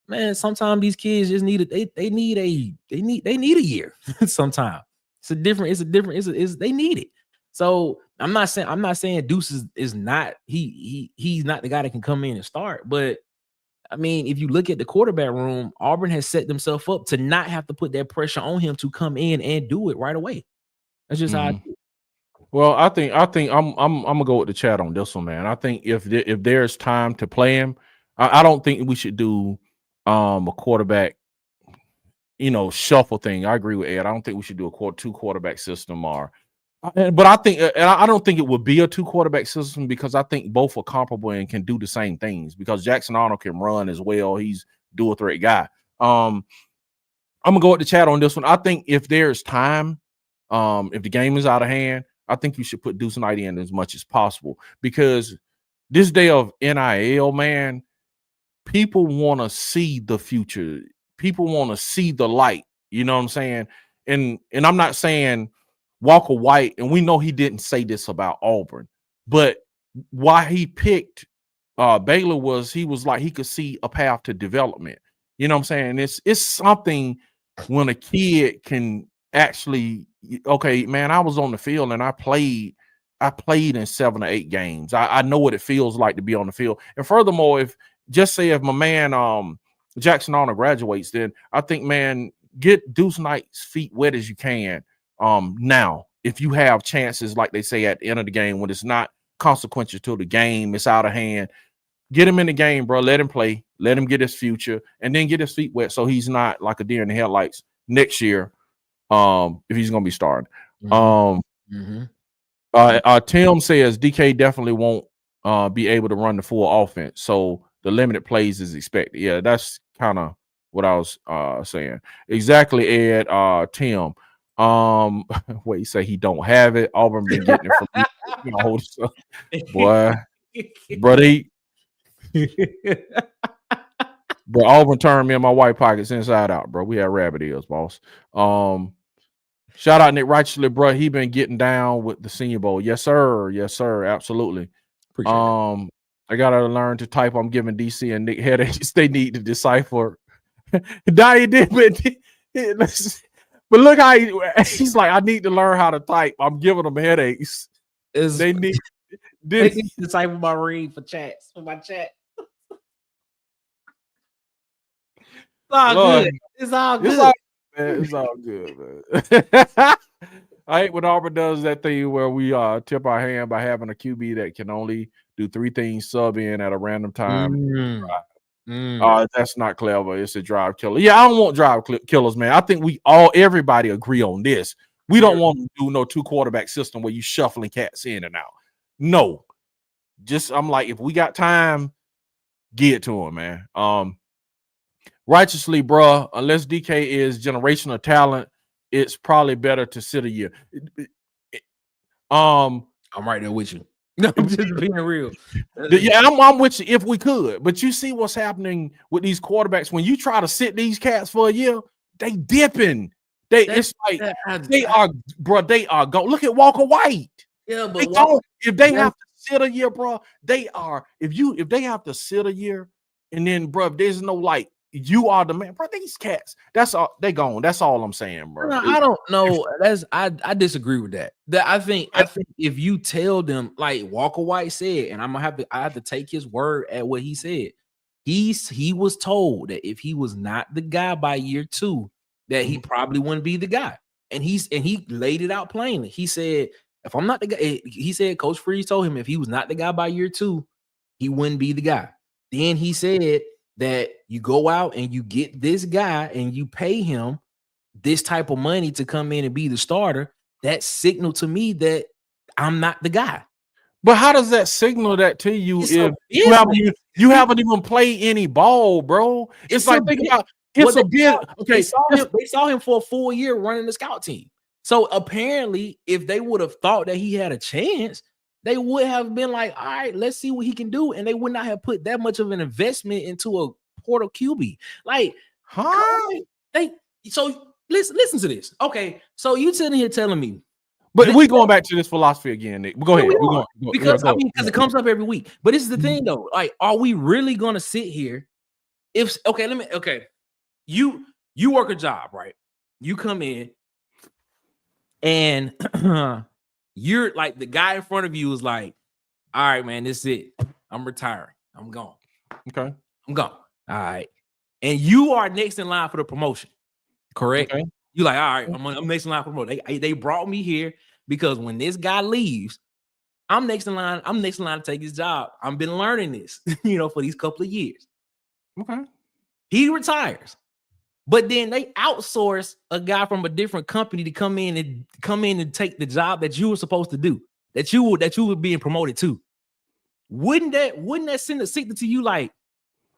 Man, sometimes these kids just need they need a year. Sometimes they need it. So I'm not saying Deuce is not he's not the guy that can come in and start, but I mean, if you look at the quarterback room, Auburn has set themselves up to not have to put that pressure on him to come in and do it right away. That's just how I do it. Well, I think I'm gonna go with the chat on this one, man. I think if there's time to play him, I don't think we should do a quarterback, shuffle thing. I agree with Ed. I don't think we should do a two quarterback system but I think, and I don't think it would be a 2 quarterback system because I think both are comparable and can do the same things because Jackson Arnold can run as well. He's dual threat guy. I'm gonna go with the chat on this one. I think if there's time, if the game is out of hand, I think you should put Deuce Knight in as much as possible because this day of NIL, man, people want to see the future. People want to see the light. You know what I'm saying? And I'm not saying Walker White, and we know he didn't say this about Auburn, but why he picked Baylor was he was like he could see a path to development. You know what I'm saying? It's something when a kid can actually, okay, man, I was on the field and I played in 7 or 8 games. I know what it feels like to be on the field. And furthermore, if my man Jackson Arnold graduates, then I think, man, get Deuce Knight's feet wet as you can. Now, if you have chances, like they say at the end of the game, when it's not consequential to the game, it's out of hand, get him in the game, bro. Let him play. let him get his future, and then get his feet wet so he's not like a deer in the headlights next year. If he's gonna be starting. Tim says DK definitely won't be able to run the full offense, so the limited plays is expected. Yeah, that's kind of what I was saying. Exactly, Ed. Tim. Wait, you say he don't have it? Auburn been getting it from me. Boy, buddy. But Auburn turned me and my white pockets inside out, bro. We had rabbit ears, boss. Shout out Nick Righteously, bro. He been getting down with the Senior Bowl. Yes, sir. Yes, sir. Absolutely. Appreciate it. I gotta learn to type. I'm giving DC and Nick headaches. They need to decipher. But look how he's like, I need to learn how to type. I'm giving them headaches. They need to decipher my read for chats for my chat. It's all good. It's all good. It's all good, man. I hate when Auburn does that thing where we tip our hand by having a QB that can only do 3 things: sub in at a random time. That's not clever. It's a drive killer. Yeah, I don't want drive killers, man. I think everybody agree on this. We don't want to do no 2 quarterback system where you shuffling cats in and out. No, I'm like, if we got time, get it to him, man. Righteously, bro, unless DK is generational talent, it's probably better to sit a year. I'm right there with you. No, I'm just being real. Yeah, I'm with you if we could. But you see what's happening with these quarterbacks. When you try to sit these cats for a year, they dipping. They are go. Look at Walker White. Yeah, but if they have to sit a year, bro, they are. If they have to sit a year, and then, bro, there's no like, you are the man, bro. These cats, that's all they gone. That's all I'm saying, bro. I don't know. I disagree with that. I think if you tell them, like Walker White said, and I have to take his word at what he said. He was told that if he was not the guy by year 2, that he probably wouldn't be the guy. And he laid it out plainly. He said, if I'm not the guy, he said Coach Freeze told him if he was not the guy by year 2, he wouldn't be the guy. Then he said that you go out and you get this guy and you pay him this type of money to come in and be the starter. That signal to me that I'm not the guy. But how does that signal that to you if you haven't even played any ball, bro? It's like, think about it's a bit okay. They saw him for a full year running the scout team. So apparently, if they would have thought that he had a chance, they would have been like, all right, let's see what he can do. And they would not have put that much of an investment into a portal QB. Like, so listen to this. Okay, so you sitting here telling me. But we're going back to this philosophy again, Nick. Go ahead. Because it comes up every week. But this is the thing, though. Like, are we really going to sit here? You work a job, right? You come in and you're like, the guy in front of you is like, all right, man, this is it. I'm retiring. I'm gone. Okay. I'm gone. All right. And you are next in line for the promotion. Correct? Okay. You're like, all right, I'm next in line for promotion. They brought me here because when this guy leaves, I'm next in line. I'm next in line to take his job. I've been learning this, for these couple of years. Okay. He retires. But then they outsource a guy from a different company to come in and take the job that you were supposed to do, that you were being promoted to. Wouldn't that send a signal to you like,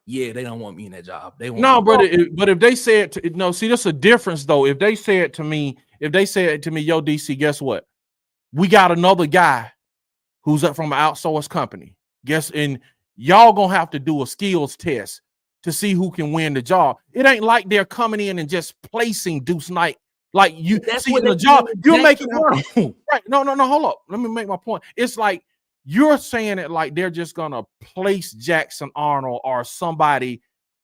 yeah, they don't want me in that job? They want no, brother. But if they say it, see, there's a difference though. If they say it to me, yo, DC, guess what? We got another guy who's up from an outsourced company. And y'all gonna have to do a skills test to see who can win the job. It ain't like they're coming in and just placing Deuce Knight. Like you see the job, you're making right. No, hold up. Let me make my point. It's like you're saying it like they're just gonna place Jackson Arnold or somebody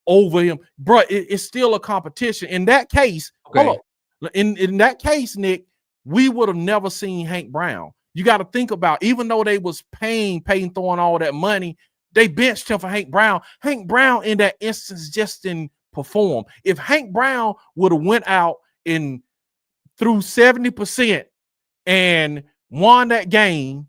over him. Bro, it's still a competition. In that case, hold up. In that case, Nick, we would have never seen Hank Brown. You got to think about, even though they was paying throwing all that money, they benched him for Hank Brown. Hank Brown in that instance just didn't perform. If Hank Brown would have went out and threw 70% and won that game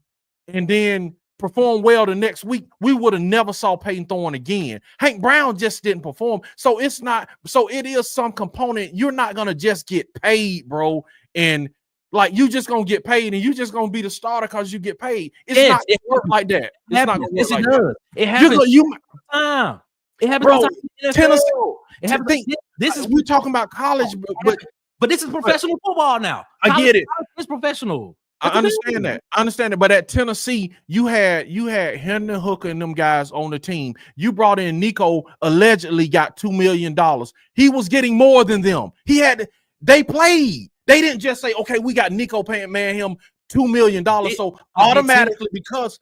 and then performed well the next week, we would have never saw Peyton Thorne again. Hank Brown just didn't perform. So it's not, so it is some component. You're not gonna just get paid, bro. And like you just gonna get paid and you just gonna be the starter because you get paid. It's not gonna work like that. It's not gonna work like that. It happens all the time. It happens all the time. Tennessee, this is we talking about college, but this is professional football now. I get it. It's professional. I understand that. I understand it. But at Tennessee, you had Hendon Hooker and them guys on the team. You brought in Nico, allegedly got $2 million. He was getting more than them. They played. They didn't just say, okay, we got Nico paying him $2 million. So automatically, because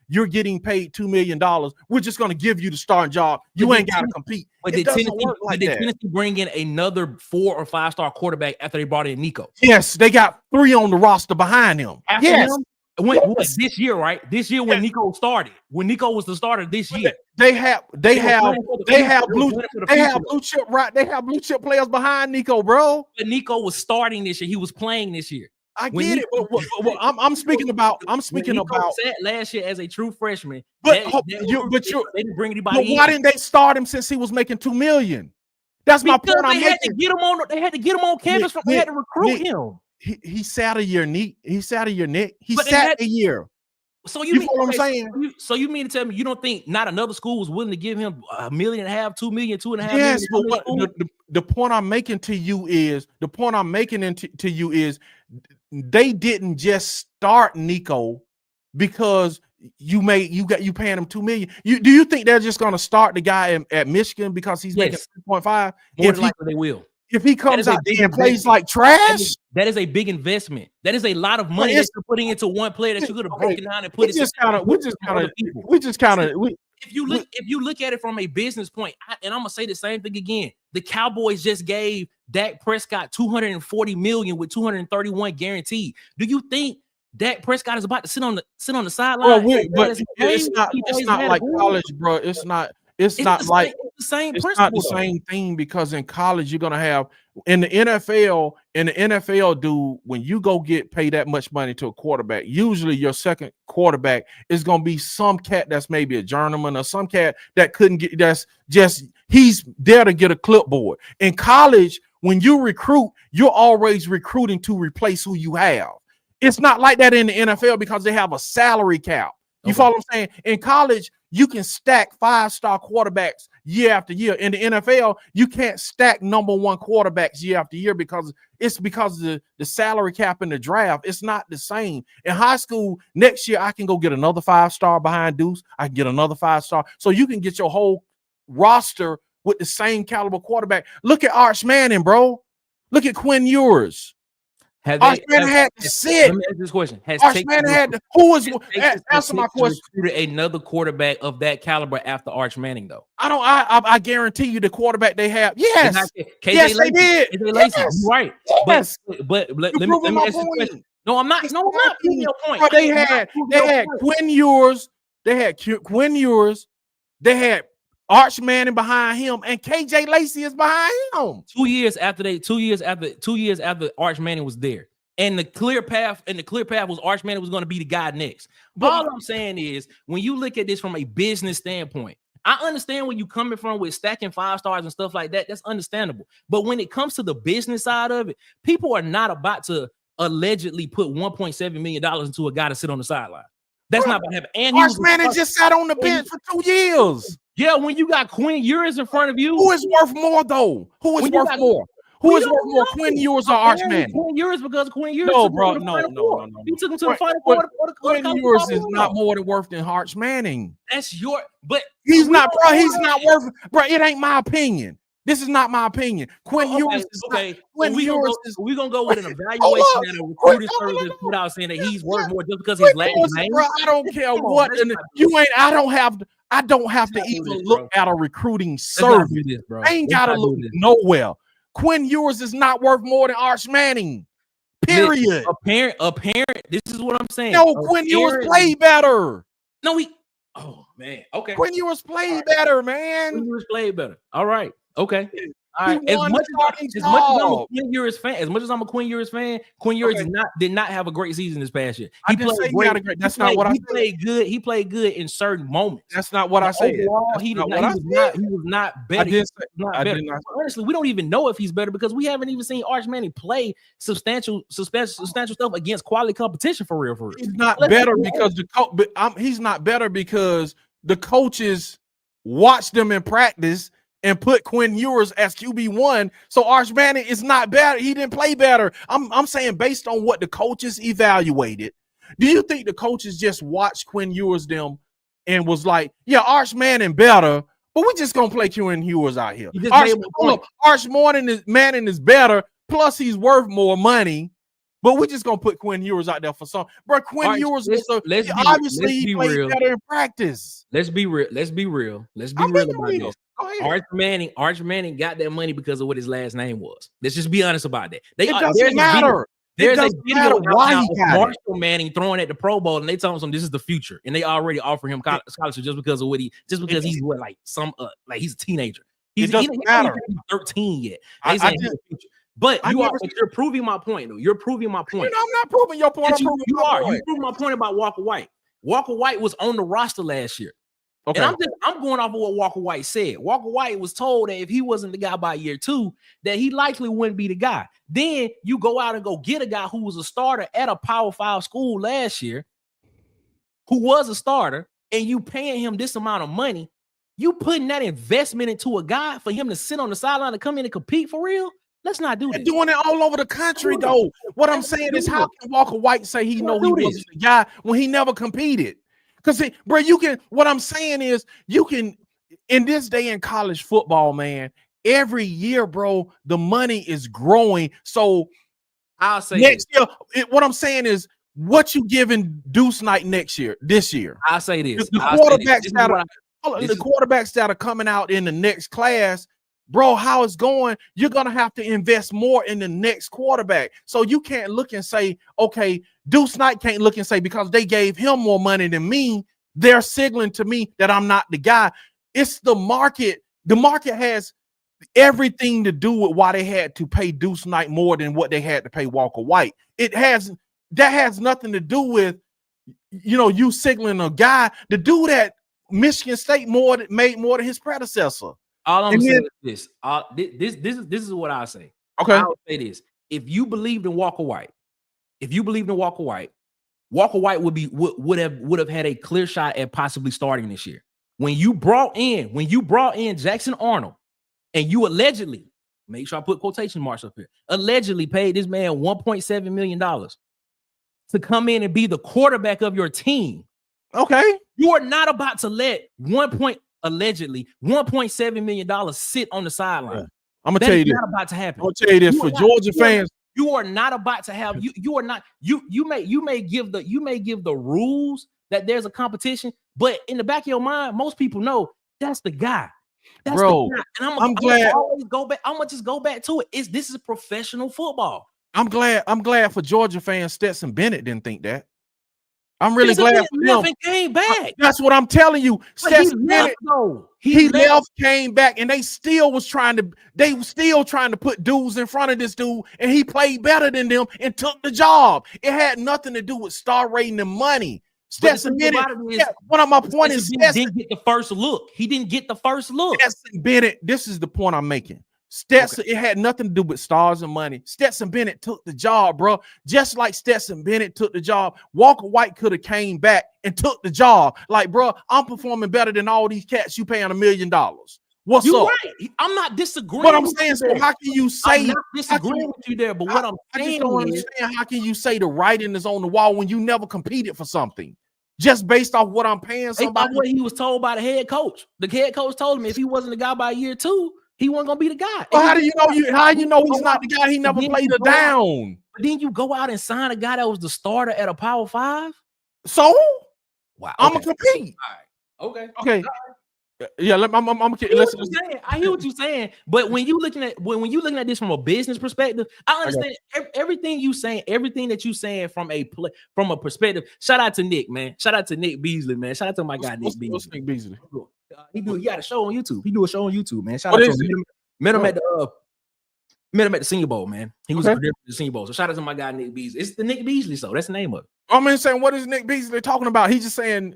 you're getting paid $2 million, we're just going to give you the starting job. You ain't got to compete. But did Tennessee bring in another 4 or 5 star quarterback after they brought in Nico? Yes, they got 3 on the roster behind him. This year, right? This year when Nico started, when Nico was the starter this year, they have blue chip players behind Nico, bro. But Nico was starting this year. He was playing this year. I get it, but I'm speaking about last year as a true freshman. But they didn't bring anybody. But why didn't they start him since he was making $2 million? That's my point. They had to get him on campus. They had to recruit him. He sat a year, Nick. He sat a year, Nick. He sat a year. So you mean what I'm saying? So you mean to tell me you don't think not another school was willing to give him $1.5 million, $2 million, $2.5 million? Yes, but the point I'm making to you is they didn't just start Nico because you paying him $2 million. Do you think they're just gonna start the guy at Michigan because he's making 3.5? More than likely they will. If he comes out and plays like trash, that is a big investment. That is a lot of money that you're putting into one player that you could have broken down and put it. If you look at it from a business point, and I'm gonna say the same thing again. The Cowboys just gave Dak Prescott $240 million with $231 guaranteed. Do you think Dak Prescott is about to sit on the sideline? But it's not like college, bro. It's not the same thing because in college you're gonna have in the NFL, dude, when you go get paid that much money to a quarterback, usually your second quarterback is gonna be some cat that's maybe a journeyman or some cat that couldn't get he's there to get a clipboard. In college, when you recruit, you're always recruiting to replace who you have. It's not like that in the NFL because they have a salary cap. You follow what I'm saying? In college, you can stack 5-star quarterbacks year after year. In the NFL, you can't stack number 1 quarterbacks year after year because the salary cap in the draft. It's not the same. In high school, next year, I can go get another 5-star behind Deuce. I can get another 5-star. So you can get your whole roster with the same caliber quarterback. Look at Arch Manning, bro. Look at Quinn Ewers. Arch Manning had to sit. Let me ask this question. Arch Manning had to. Answer my question. Recruited another quarterback of that cable after Arch Manning, though. I guarantee you the quarterback they have. Yes, yes, they did. Yes. Right. Yes. But let me ask you a question. No, I'm not. Proving your point. Bro, they had Quinn Ewers. They had Quinn Ewers. They had Arch Manning behind him, and KJ Lacey is behind him. 2 years after Arch Manning was there, and the clear path was Arch Manning was going to be the guy next. But all I'm saying is, when you look at this from a business standpoint, I understand where you're coming from with stacking 5 stars and stuff like that. That's understandable. But when it comes to the business side of it, people are not about to allegedly put $1.7 million into a guy to sit on the sideline. That's not about to happen. And Arch Manning just sat on the bench for 2 years. Yeah, when you got Quinn Ewers in front of you. Who is worth more, though? Who is worth more? Who is worth more, Quinn Ewers or Arch Manning? Quinn Ewers, because Quinn Ewers. No, bro, no. He took him to the final quarter. Quinn Ewers is not more than worth than Arch Manning. But he's not, bro. He's not worth, bro. It ain't my opinion. This is not my opinion. Quinn Ewers is okay. We're gonna go with an evaluation that a recruiter service put out saying that he's worth more just because he's last name. Bro, I don't care what. I don't have to even look at a recruiting service. I ain't gotta look nowhere. Quinn Ewers is not worth more than Arch Manning. Period. Apparent. This is what I'm saying. No, Quinn Ewers played better. No, oh man. Okay. Quinn Ewers played better, man. Quinn Ewers played better. All right. Okay. All right. As much as I'm a Quinn Ewers fan, Quinn Ewers did not have a great season this past year. He played great. That's not what I said. He played good. He played good in certain moments. That's not what I said. Overall, he was not better. Honestly, we don't even know if he's better because we haven't even seen Arch Manning play substantial stuff against quality competition for real. He's not better because he's not better because the coaches watched them in practice and put Quinn Ewers as QB1. So Arch Manning is not better. He didn't play better. I'm saying based on what the coaches evaluated. Do you think the coaches just watched Quinn Ewers them and was like, yeah, Arch Manning better, but we're just gonna play Quinn Ewers out here. Arch Manning is better, plus he's worth more money. But we're just gonna put Quinn Ewers out there for some. Bro, Quinn Ewers obviously he played better in practice. Let's be real. Let's be real about this. Arch Manning got that money because of what his last name was. Let's just be honest about that. It doesn't matter. There's a video why he got Marshall Manning throwing at the Pro Bowl, and they tell him this is the future, and they already offer him scholarship just because of he's what he's a teenager. He's not 13 yet. But you're proving my point, though. You're proving my point. I'm not proving your point. You proving my point about Walker White. Walker White was on the roster last year. Okay. And I'm going off of what Walker White said. Walker White was told that if he wasn't the guy by year 2, that he likely wouldn't be the guy. Then you go out and go get a guy who was a starter at a Power 5 school last year, who was a starter, and you paying him this amount of money. You putting that investment into a guy for him to sit on the sideline and come in and compete for real? Let's not do this. They're doing it all over the country, though. What I'm saying is, how can Walker White say he wasn't the guy when he never competed? Because, bro, what I'm saying is, you can, in this day in college football, man, every year, bro, the money is growing. So I'll say next year, what I'm saying is, what you giving Deuce Knight this year? I'll say this. The quarterbacks that are coming out in the next class, bro, how it's going, you're going to have to invest more in the next quarterback. So you can't look and say, okay, Deuce Knight can't look and say, because they gave him more money than me, they're signaling to me that I'm not the guy. It's the market. The market has everything to do with why they had to pay Deuce Knight more than what they had to pay Walker White. That has nothing to do with, you signaling a guy. The dude at Michigan State made more than his predecessor. All I'm saying is this. This is what I say. Okay. I'll say this. If you believed in Walker White, Walker White would have had a clear shot at possibly starting this year. When you brought in Jackson Arnold, and you allegedly, make sure I put quotation marks up here, allegedly paid this man $1.7 million to come in and be the quarterback of your team. Okay. You are not about to let allegedly $1.7 million sit on the sideline. Yeah. I'm gonna tell you this. Not about to happen. I'm gonna tell you this for Georgia fans. You are not about to have you are not you may give the rules that there's a competition, but in the back of your mind, most people know that's the guy. That's the guy. And I'm glad. Always go back. I'm gonna just go back to it. This is professional football. I'm glad for Georgia fans. Stetson Bennett didn't think that. I'm really glad for him. Came back. That's what I'm telling you. Stetson Bennett, he left, came back, and they still trying to put dudes in front of this dude, and he played better than them and took the job. It had nothing to do with star rating and money. Stetson Bennett, one of my point is Stetson didn't get the first look. He didn't get the first look. Stetson Bennett, this is the point I'm making. It had nothing to do with stars and money. Stetson Bennett took the job, bro. Just like Stetson Bennett took the job, Walker White could have came back and took the job. Like, bro, I'm performing better than all these cats you paying $1 million. What's up? Right. I'm not disagreeing. What I'm saying, so how can you say? I'm not disagreeing with you there, but what I'm saying I just don't understand how can you say the writing is on the wall when you never competed for something? Just based off what I'm paying somebody. What he was told by the head coach. The head coach told him if he wasn't the guy by year 2, he wasn't gonna be the guy. Well, how do you know he's not the guy? He never played a down. Then you go out and sign a guy that was the starter at a Power 5. So wow, I'm gonna compete. All right. Okay. Yeah, I hear what you're saying, but when you looking at this from a business perspective, I understand everything you saying, everything that you saying from a perspective. Shout out to Nick, man. Shout out to Nick Beasley, man. Shout out to my guy Nick Beasley. Nick Beasley? He got a show on YouTube. He do a show on YouTube, man. Shout out to him. Met him at the Senior Bowl, man. He was a producer at the Senior Bowl. So shout out to my guy Nick Beasley. It's the Nick Beasley show. That's the name of it. I'm saying, what is Nick Beasley talking about? He's just saying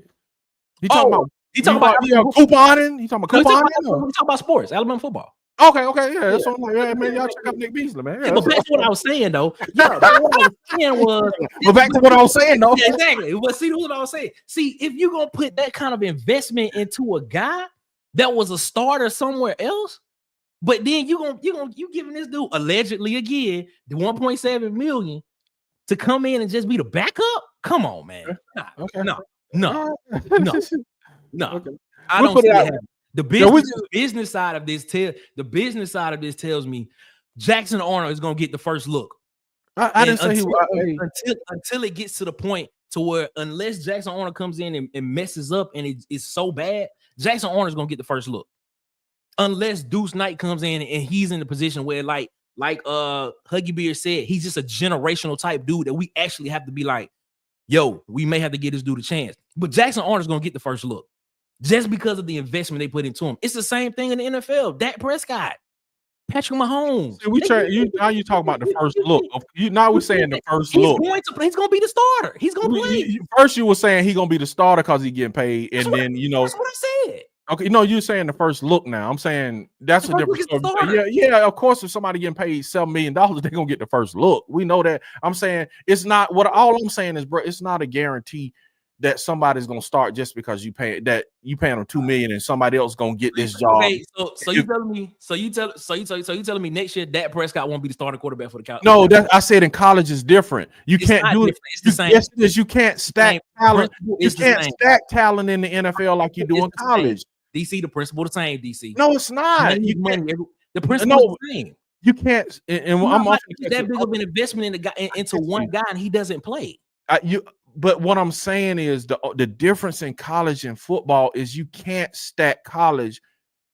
he talking about couponing. He talking about couponing. We talking about sports, Alabama football. Okay, yeah. That's what I'm like. Yeah, man, y'all check out Nick Beasley, man. Yeah, but back to what I was saying, though. Yeah, what I was saying was. But back to what I was saying, though. Yeah, exactly. But see, what I was saying. See, if you're gonna put that kind of investment into a guy that was a starter somewhere else, but then you giving this dude allegedly again the 1.7 million to come in and just be the backup? Come on, man. No. Okay. I don't see it happen. The business side of this tells me Jackson Arnold is gonna get the first look. I didn't say he was until it gets to the point to where unless Jackson Arnold comes in and messes up and it's so bad, Jackson Arnold is gonna get the first look. Unless Deuce Knight comes in and he's in the position where like Huggy Beard said, he's just a generational type dude that we actually have to be like, yo, we may have to give this dude a chance. But Jackson Arnold is gonna get the first look. Just because of the investment they put into him. It's the same thing in the NFL. Dak Prescott, Patrick Mahomes. Now you talk about the first look. Now we're saying the first look. He's going to be the starter. He's going to play. First you were saying he's going to be the starter because he's getting paid. And that's what I said. Okay, no, you're saying the first look now. I'm saying that's a different story. Yeah, of course, if somebody getting paid $7 million, they're going to get the first look. We know that. I'm saying it's not all I'm saying is, bro, it's not a guarantee that somebody's gonna start just because you paying them $2 million and somebody else gonna get this job. Okay, so you telling me next year Dak Prescott won't be the starting quarterback for the Cowboys? No, I said in college is different. You can't do it. It's the same. Yes, it is. You can't stack talent. You can't stack talent in the NFL like you do in college. DC, the principle the same. DC. No, it's not. The principle the same. You can't. And I'm that big of an investment in the guy into one guy and he doesn't play. But what I'm saying is the difference in college and football is you can't stack college.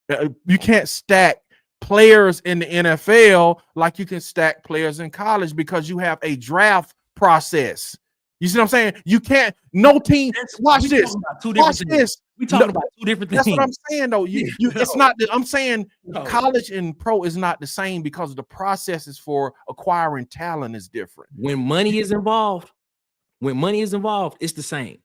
You can't stack players in the NFL like you can stack players in college because you have a draft process. You see what I'm saying? You can't. No team. Watch this. Watch this. We talking about two different things. That's what I'm saying, though. It's not. I'm saying college and pro is not the same because the processes for acquiring talent is different. When money is involved. It's the same.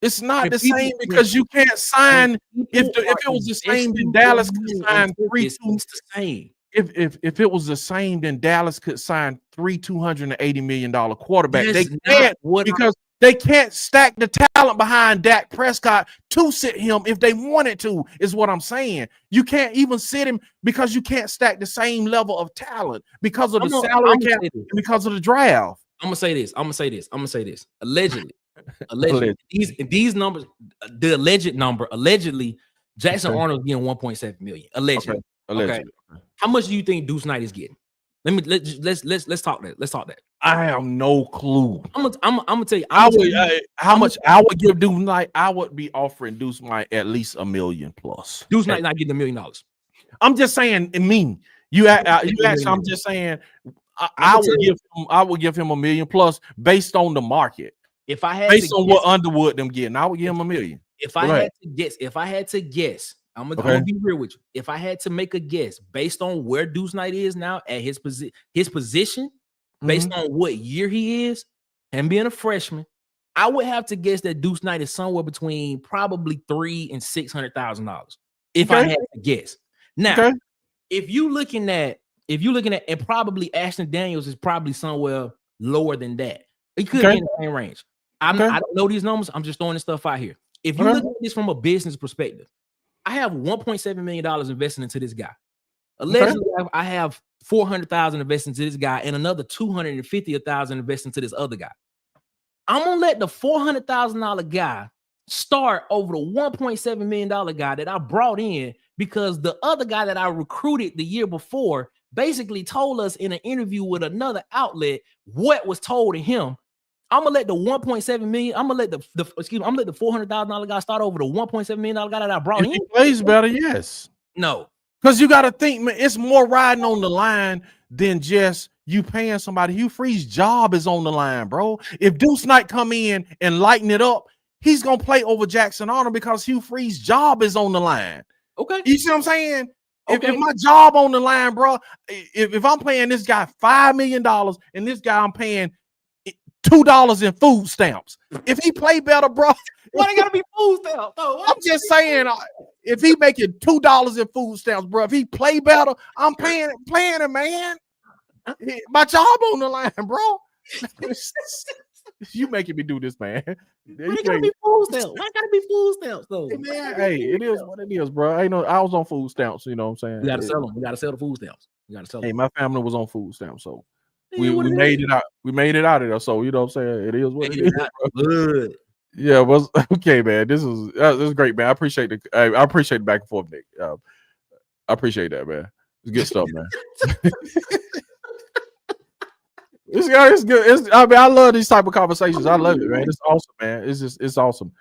It's not the same because you can't sign. If it was the same, then Dallas could sign 3. It's the same. If it was the same, then Dallas could sign 3 $280 million quarterback. They can't because they can't stack the talent behind Dak Prescott to sit him if they wanted to, is what I'm saying. You can't even sit him because you can't stack the same level of talent because of the salary cap and because of the draft. I'm gonna say this. Allegedly. These numbers, the alleged number, Jackson Arnold's getting 1.7 million. Allegedly. Okay. How much do you think Deuce Knight is getting? Let's talk that. I have no clue. I'm gonna tell you. How much I would give Deuce Knight. I would be offering Deuce Knight at least $1 million plus. Deuce Knight not getting $1 million. I'm just saying. You actually. I'm just saying. I would give him $1 million plus based on the market. If I had based on what Underwood them getting, I would give him $1 million. If I had to guess, I'm gonna be real with you. If I had to make a guess based on where Deuce Knight is now at his position, based on what year he is, and being a freshman, I would have to guess that Deuce Knight is somewhere between probably $300,000 and $600,000. If I had to guess. Now, if you looking at, and probably Ashton Daniels is probably somewhere lower than that. It could be in the same range. I don't know these numbers. I'm just throwing this stuff out here. If you look at this from a business perspective, I have $1.7 million invested into this guy. Allegedly, I have $400,000 invested into this guy and another $250,000 invested into this other guy. I'm gonna let the $400,000 guy start over the $1.7 million guy that I brought in because the other guy that I recruited the year before basically told us in an interview with another outlet what was told to him. I'm gonna let the 1.7 million. I'm gonna let the $400,000 guy start over the $1.7 million guy that I brought in. He plays better, yes. No, because you got to think, man. It's more riding on the line than just you paying somebody. Hugh Freeze's job is on the line, bro. If Deuce Knight come in and lighten it up, he's gonna play over Jackson Arnold because Hugh Freeze's job is on the line. Okay, you see what I'm saying? If my job on the line, bro, if I'm paying this guy $5 million and this guy I'm paying $2 in food stamps, if he play better, bro, why they gotta be food stamps? I'm just saying, if he making $2 in food stamps, bro, if he play better, I'm paying him, man. My job on the line, bro. You making me do this, man. Why gotta be food stamps? Why gotta be food stamps, though? Man, hey, it is what it is, bro. I was on food stamps. You know what I'm saying? We gotta sell them. We gotta sell the food stamps. We gotta sell them. Hey, my family was on food stamps, so we made it out. We made it out of there. So you know what I'm saying? It is what it is. Good. Yeah, was okay, man. This is great, man. I appreciate the back and forth, Nick. I appreciate that, man. It's good stuff, man. It's good. I love these type of conversations. I love it, man. It's awesome, man. It's awesome.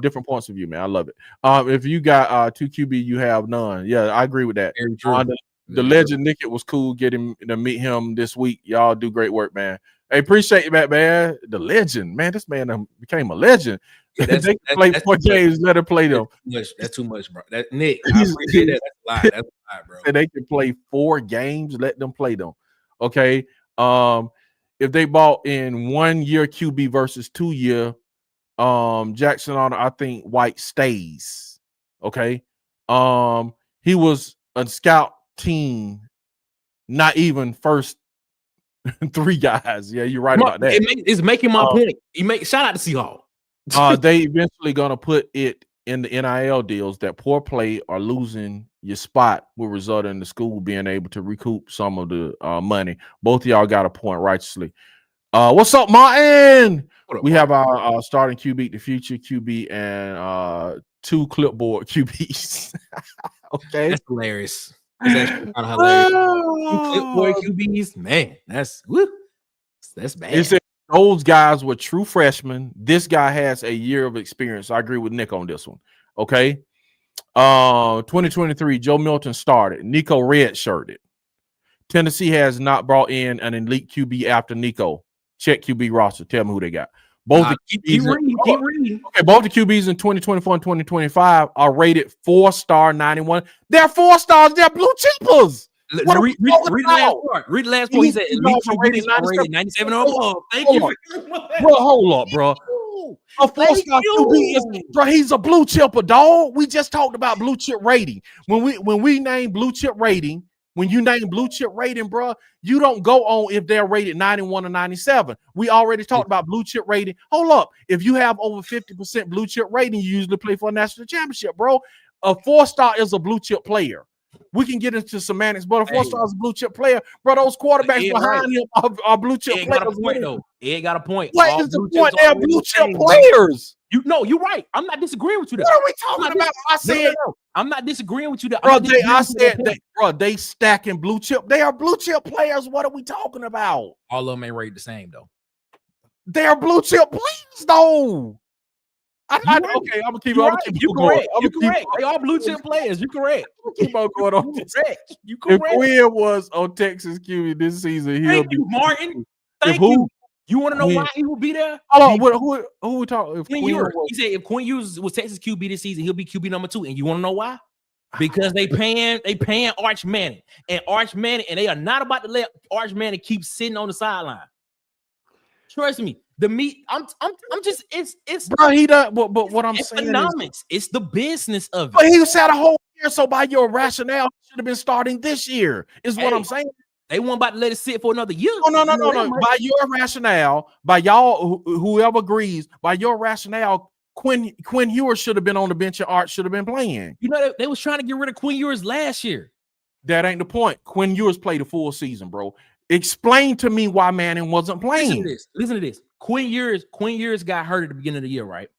Different points of view, man. I love it. If you got 2 QB, you have none. Yeah, I agree with that. The legend Nick, it was cool getting to meet him this week. Y'all do great work, man. Hey, appreciate that, man. The legend, man. This man became a legend. They can play 4 games. Let him play them. That's too much, bro. Nick, I appreciate that. That's a lot, bro. They can play 4 games. Let them play them. Okay. If they bought in 1 year QB versus 2 year, Jackson Arnold, I think White stays. Okay. He was a scout team, not even first 3 guys. Yeah, you're right about that. It's making my point. Shout out to Seahawks. They eventually gonna put it in the NIL deals that poor play or losing your spot will result in the school being able to recoup some of the money. Both of y'all got a point righteously. What's up, Martin? We have our starting QB, the future QB, and 2 clipboard QBs. Okay, that's hilarious. That's kind of hilarious. 2 clipboard QBs, man. That's bad. It said those guys were true freshmen. This guy has a year of experience. I agree with Nick on this one. Okay. 2023, Joe Milton started. Nico redshirted. Tennessee has not brought in an elite QB after Nico. Check QB roster. Tell me who they got. Both the QBs both the QBs in 2024 and 2025 are rated 4-star 91. They're 4 stars. They're blue chippers. Read the last part. Read the last part. He said elite QBs are rated 97 or above. Thank you, bro. Hold up, bro. A 4-star QB is, bro. He's a blue chipper, dog. We just talked about blue chip rating. When we name blue chip rating. When you name blue chip rating, bro, you don't go on if they're rated 91 or 97. We already talked about blue chip rating. Hold up. If you have over 50% blue chip rating, you usually play for a national championship, bro. A 4-star is a blue chip player. We can get into semantics, but a 4-star is a blue chip player. Bro, those quarterbacks behind him are blue chip players. Got a point, though. Ed got a point. What is the point? They're blue chip players. You're right. I'm not disagreeing with you. What are we talking about? I said, I'm not disagreeing with you. They stacking blue chip. They are blue chip players. What are we talking about? All of them ain't rated the same, though. They are blue chip players, though. Okay, I'm gonna keep going. You're correct. They are blue chip players. You're correct. Keep on going on. You correct. If Quinn was on Texas QB this season, he'll be Martin. Thank you. You want to know why he will be there? Hold on, who we talking? He said if Quinn Ewers was Texas QB this season, he'll be QB number 2. And you want to know why? Because they paying Arch Manning, and they are not about to let Arch Manning keep sitting on the sideline. Trust me. I'm just it's bro. He does, but what I'm saying economics. It's the business of it. But he sat a whole year, so by your rationale, he should have been starting this year. Is what I'm saying. They weren't about to let it sit for another year. No. By your rationale, by y'all, whoever agrees, by your rationale, Quinn Ewers should have been on the bench and Art should have been playing. You know, they was trying to get rid of Quinn Ewers last year. That ain't the point. Quinn Ewers played a full season, bro. Explain to me why Manning wasn't playing. Listen to this. Quinn Ewers got hurt at the beginning of the year, right?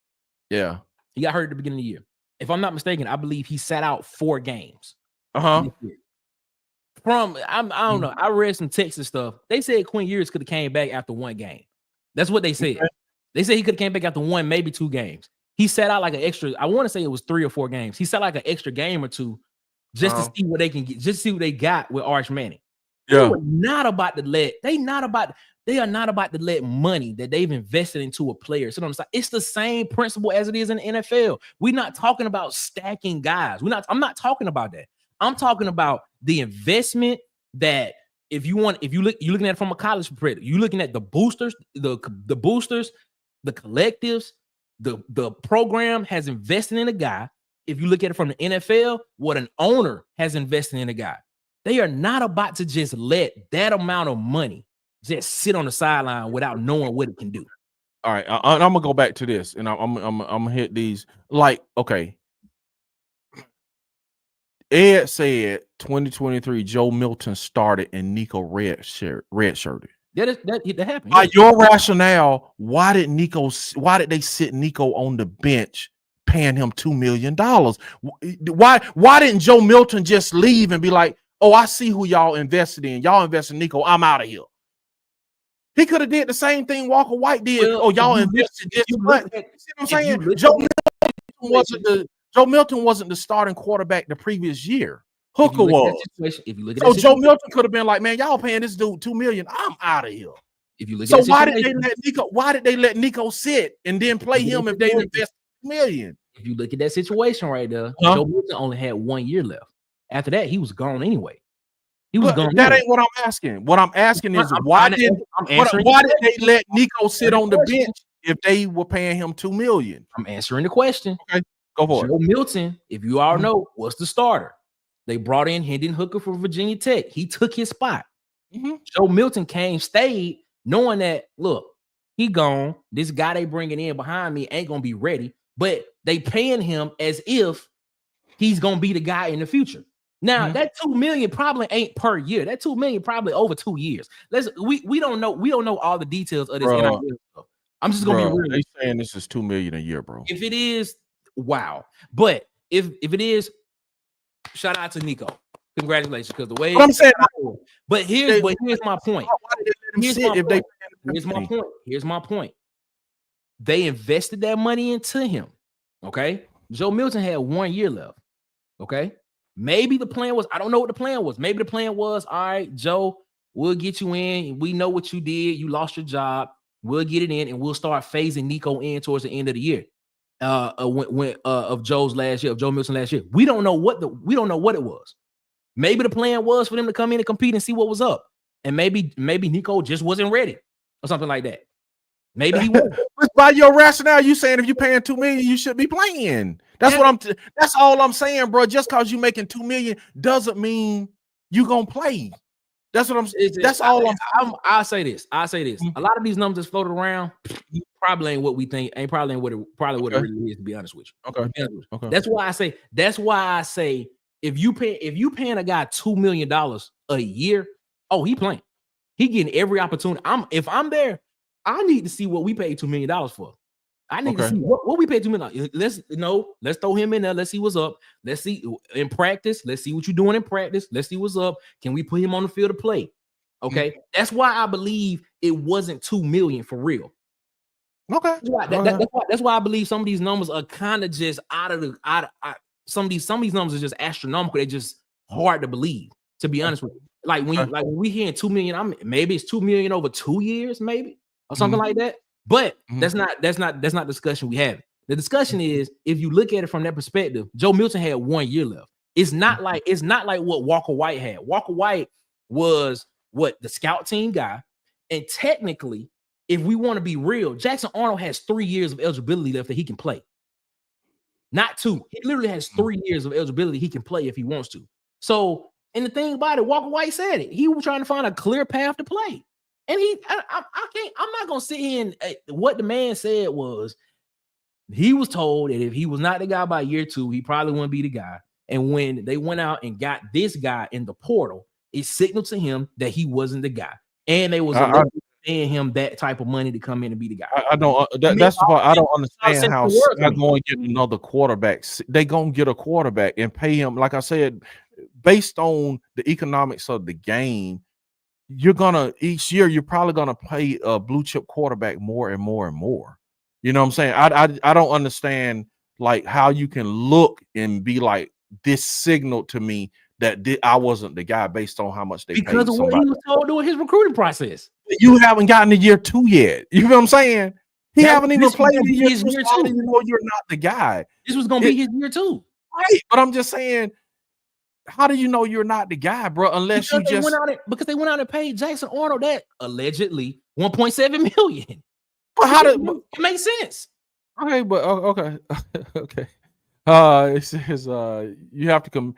Yeah. He got hurt at the beginning of the year. If I'm not mistaken, I believe he sat out 4 games. Uh-huh. I don't know. I read some Texas stuff. They said Quinn Ewers could have came back after 1 game. That's what they said. Okay. They said he could have came back after 1, maybe 2 games. He sat out like an extra, I want to say it was 3 or 4 games. He sat like an extra game or 2 just to see what they can get, just to see what they got with Arch Manning. Yeah. They are not about to let money that they've invested into a player. So it's the same principle as it is in the NFL. We're not talking about stacking guys. I'm not talking about that. I'm talking about the investment that you're looking at it from a college perspective. You're looking at the boosters, the boosters, the collectives, the program has invested in a guy. If you look at it from the NFL, what an owner has invested in a guy. They are not about to just let that amount of money just sit on the sideline without knowing what it can do. All right, I'm gonna go back to this, and I'm gonna hit these. Like, okay, Ed said 2023 Joe Milton started and Nico redshirted. That happened. By your rationale, why did they sit Nico on the bench paying him $2 million? Why didn't Joe Milton just leave and be like, oh, I see who y'all invested in. Y'all invested in Nico. I'm out of here. He could have did the same thing Walker White did. Well, y'all invested this much. See what I'm saying? Joe Milton wasn't the starting quarterback the previous year. Hooker was. If you look at so Joe Milton could have been like, man, y'all paying this dude $2 million. I'm out of here. If you look so why did they let Nico sit and then play him if they invested $2 million? If you look at that situation right there, Joe Milton only had 1 year left. After that, he was gone anyway. He was gone. That ain't what I'm asking. What I'm asking is why did they let Nico sit on the bench if they were paying him $2 million? I'm answering the question. Okay, go for it. Joe Milton, if you all know, was the starter. They brought in Hendon Hooker for Virginia Tech. He took his spot. Joe Milton stayed, knowing that, look, he gone. This guy they bringing in behind me ain't gonna be ready, but they paying him as if he's gonna be the guy in the future. Now that $2 million probably ain't per year. That $2 million probably over 2 years. We don't know all the details of this. Stuff. I'm just gonna be real. They saying this is $2 million a year, bro. If it is, wow. But if it is, shout out to Nico. Congratulations, because the way I'm saying. But here's my point. Here's my point. They invested that money into him. Okay. Joe Milton had 1 year left. Okay. Maybe the plan was, I don't know what the plan was. Maybe the plan was, all right, Joe, we'll get you in. We know what you did. You lost your job. We'll get it in and we'll start phasing Nico in towards the end of the year. Of Joe Milton last year. We don't know what it was. Maybe the plan was for them to come in and compete and see what was up. And maybe Nico just wasn't ready or something like that. Maybe he was. By your rationale, you saying if you're paying $2 million, you should be playing. That's all I'm saying, bro. Just because you're making $2 million doesn't mean you're gonna play. That's what I'm saying. That's all I'll say this. A lot of these numbers that's floated around probably ain't what we think. Ain't what it really is, to be honest with you. Okay. That's why I say if you paying a guy $2 million a year, oh, he playing. He getting every opportunity. If I'm there, I need to see what we paid $2 million for. I need to see what we paid $2 million. Let's throw him in there. Let's see what's up. Let's see in practice. Let's see what you're doing in practice. Let's see what's up. Can we put him on the field to play? Okay. That's why I believe it wasn't $2 million for real. Okay. That's why I believe some of these numbers are kind of just some of these numbers are just astronomical. They're just hard to believe, to be honest with you. Like when we hearing $2 million, maybe it's $2 million over 2 years, maybe, or something like that. But that's not the discussion we have. The discussion is, if you look at it from that perspective, Joe Milton had 1 year left. It's not like what Walker White had. Walker White was the scout team guy, and technically, if we want to be real, Jackson Arnold has 3 years of eligibility left that he can play. Not 2. He literally has 3 years of eligibility he can play if he wants to. So, and the thing about it, Walker White said it. He was trying to find a clear path to play. And I'm not gonna sit here and what the man said was he was told that if he was not the guy by year 2, he probably wouldn't be the guy. And when they went out and got this guy in the portal, it signaled to him that he wasn't the guy. And they was paying him that type of money to come in and be the guy. That's the part I don't understand how they're going to get another quarterback. They gonna get a quarterback and pay him, like I said, based on the economics of the game. Each year you're probably gonna pay a blue chip quarterback more and more and more. You know what I'm saying? I don't understand like how you can look and be like, this signaled to me that I wasn't the guy based on how much they paid because of what he was told during his recruiting process. You haven't gotten to year 2 yet. You know what I'm saying? He haven't even played in year 2. You know you're not the guy. This was gonna be his year 2. Right, but I'm just saying, how do you know you're not the guy, bro? Unless because you just because they went out and paid Jackson Arnold that allegedly $1.7 million. But how did it makes sense? Okay, but okay, okay. It says you have to come.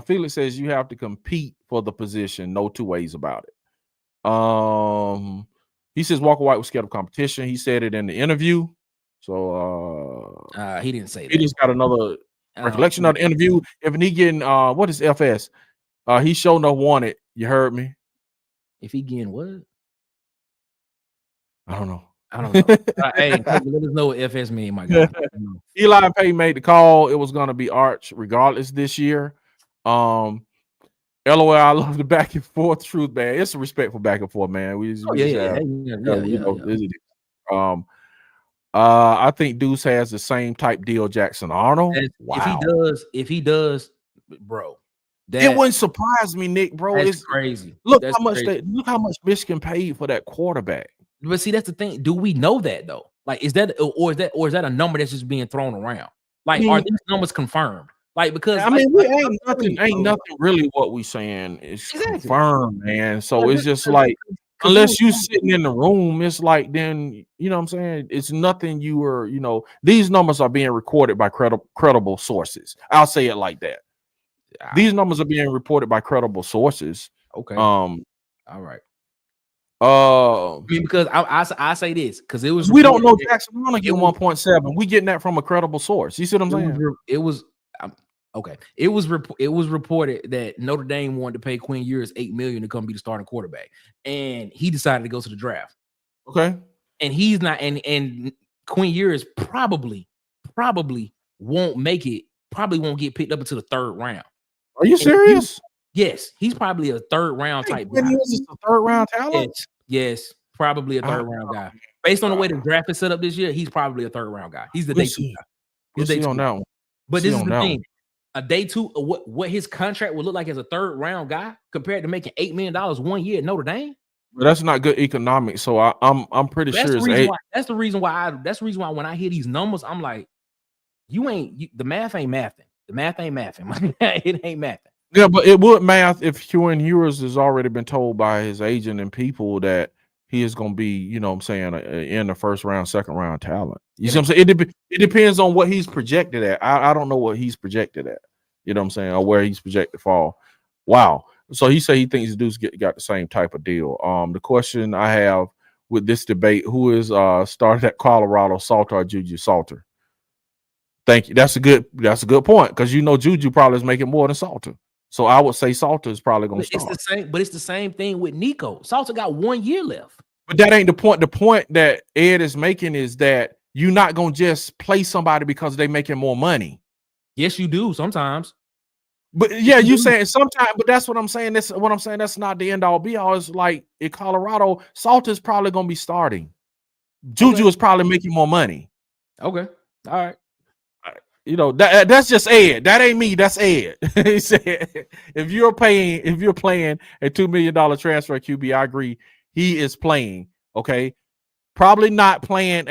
Felix says you have to compete for the position. No two ways about it. He says Walker White was scared of competition. He said it in the interview. So he didn't say that. He just got another recollection of the interview. If he getting what is FS? He sure no wanted. You heard me. If he getting what? I don't know. Hey, let us know what FS mean, my guy. Eli and Payne made the call. It was going to be Arch regardless this year. LOL, I love the back and forth truth, man. It's a respectful back and forth, man. I think Deuce has the same type deal Jackson Arnold. Wow. If he does, bro. It wouldn't surprise me, Nick, bro. It's crazy. Look how much Michigan paid for that quarterback. But see, that's the thing. Do we know that though? Like, is that a number that's just being thrown around? Like, are these numbers confirmed? Like, because ain't nothing really what we saying is confirmed, man. So it's just like unless you sitting in the room, it's like then you know what I'm saying. It's nothing you were, these numbers are being recorded by credible sources. I'll say it like that. These numbers are being reported by credible sources. Okay. All right. Because I say this because it was we don't know Jackson Arnold getting 1.7. We getting that from a credible source. You see what I'm saying? It was okay. It was reported that Notre Dame wanted to pay Quinn Ewers $8 million to come be the starting quarterback, and he decided to go to the draft. Okay, and he's not, and Quinn Ewers probably won't make it. Probably won't get picked up until the third round. Are you serious? Yes, he's probably a third round type guy. Is a third round talent? Yes, probably a third round guy. Based on the way the draft is set up this year, he's probably a third round guy. He's the day two guy. He's day two on that one. But this is the thing: a day two, what his contract would look like as a third round guy compared to making $8 million 1 year at Notre Dame. But that's not good economics. So I'm pretty sure that's the reason why when I hear these numbers, I'm like, the math ain't mathing. The math ain't mathing. It ain't mathing. Yeah, but it would math if Quinn Ewers has already been told by his agent and people that he is going to be, in the first round, second round talent. You see what I'm saying? It depends on what he's projected at. I don't know what he's projected at. You know what I'm saying? Or where he's projected for. Wow. So he said he thinks Deuce got the same type of deal. The question I have with this debate, who is started at Colorado, Salter or Juju? Salter. Thank you. That's a good point because Juju probably is making more than Salter. So I would say Salter is probably going to start. It's the same thing with Nico. Salter got 1 year left. But that ain't the point. The point that Ed is making is that you're not going to just play somebody because they're making more money. Yes, you do sometimes. But yeah, you saying sometimes, but that's what I'm saying. That's not the end all be all. It's like in Colorado, Salter is probably going to be starting. Juju is probably making more money. Okay. All right. That's just Ed. That ain't me. That's Ed. He said, if you're playing a $2 million transfer QB, I agree. He is playing. Okay, probably not playing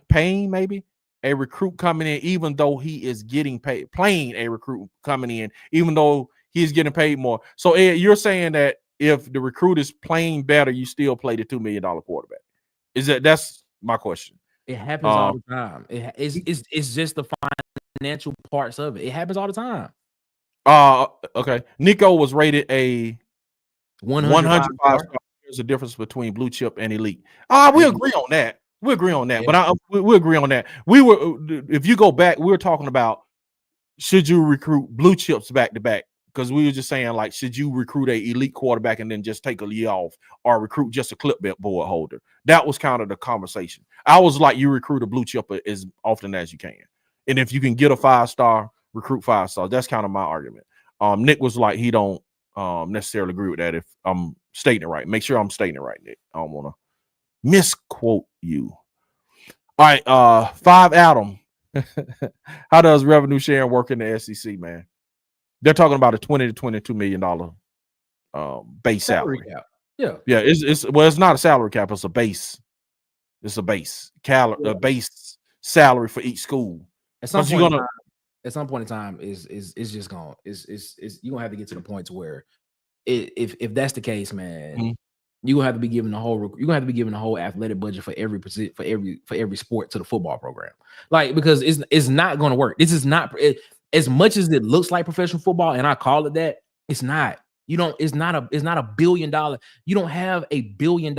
paying maybe a recruit coming in, even though he is getting paid. Playing a recruit coming in, even though he's getting paid more. So Ed, you're saying that if the recruit is playing better, you still play the $2 million quarterback? That's my question. It happens all the time. It's just the financial parts of it. It happens all the time. Okay. Nico was rated a 105. There's a difference between blue chip and elite. We agree on that. We agree on that. Yeah. But we agree on that. If you go back, we were talking about should you recruit blue chips back to back? Because we were just saying, like, should you recruit a elite quarterback and then just take a year off, or recruit just a clipboard holder? That was kind of the conversation. I was like, you recruit a blue chip as often as you can, and if you can get a 5-star, recruit 5-star. That's kind of my argument. Nick was like, he don't necessarily agree with that. If I'm stating it right, make sure I'm stating it right, Nick. I don't want to misquote you. All right, 5 Adam. How does revenue sharing work in the SEC, man? They're talking about a $20 to $22 million base salary. Yeah. It's not a salary cap. It's a base. It's a base base salary for each school. At some point at some point in time, is just gonna you're gonna have to get to the point to where if that's the case, man, you're gonna have to be given the whole athletic budget for every sport to the football program. Like, because it's not gonna work. This is not as much as it looks like professional football, and I call it that, it's not. It's not a $1 billion. You don't have $1 billion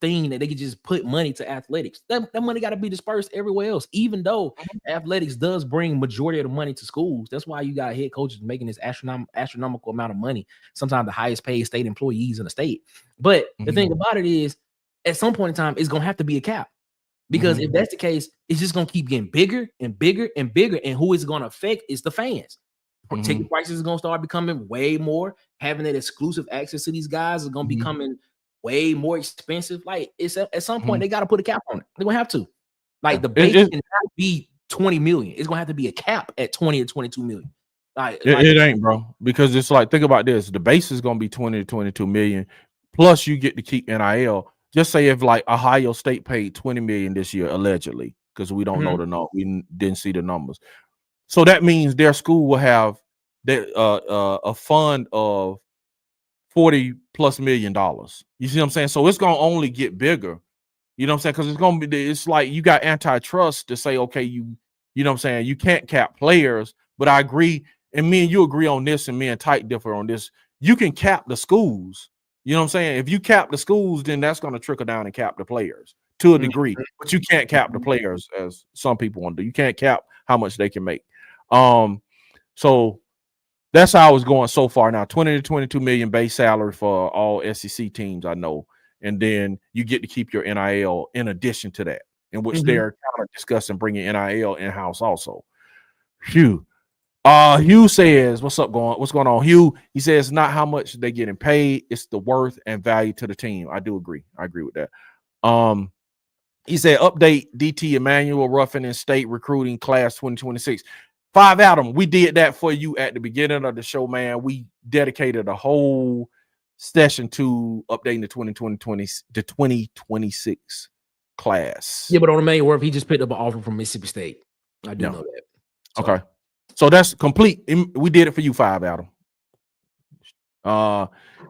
thing that they can just put money to athletics. That money got to be dispersed everywhere else, even though athletics does bring majority of the money to schools. That's why you got head coaches making this astronomical amount of money, sometimes the highest paid state employees in the state. But the thing about it is, at some point in time, it's going to have to be a cap, because if that's the case, it's just going to keep getting bigger and bigger and bigger, and who it's going to affect is the fans. Ticket prices is going to start becoming way more. Having that exclusive access to these guys is going to be becoming way more expensive. Like, it's at some point they got to put a cap on it. They're gonna have to. Like, the base can be 20 million. It's gonna have to be a cap at 20 or 22 million. It ain't, bro, because it's like, think about this: the base is gonna be 20 to 22 million, plus you get to keep NIL. Just say if like Ohio State paid 20 million this year, allegedly, because we don't know the number, we didn't see the numbers. So that means their school will have a fund of $40+ million. You see what I'm saying? So it's gonna only get bigger. You know what I'm saying? Because it's gonna be, it's like you got antitrust to say, okay, you know what I'm saying, you can't cap players. But I agree, and me and you agree on this, and me and Tyke differ on this. You can cap the schools. You know what I'm saying? If you cap the schools, then that's gonna trickle down and cap the players to a degree. But you can't cap the players, as some people want to do. You can't cap how much they can make. So that's how I was going so far. Now, 20 to 22 million base salary for all SEC teams, I know. And then you get to keep your NIL in addition to that, in which they're kind of discussing bringing NIL in-house also. Hugh. Hugh says, what's going on, Hugh? He says, not how much they're getting paid, it's the worth and value to the team. I do agree. I agree with that. He said, update DT Emmanuel Ruffin and state recruiting class 2026. 5 Adam, we did that for you at the beginning of the show, man. We dedicated a whole session to updating the 2026 class. Yeah, but on Emmanuel, he just picked up an offer from Mississippi State. I do know that. So. Okay. So that's complete. We did it for you, 5 Adam.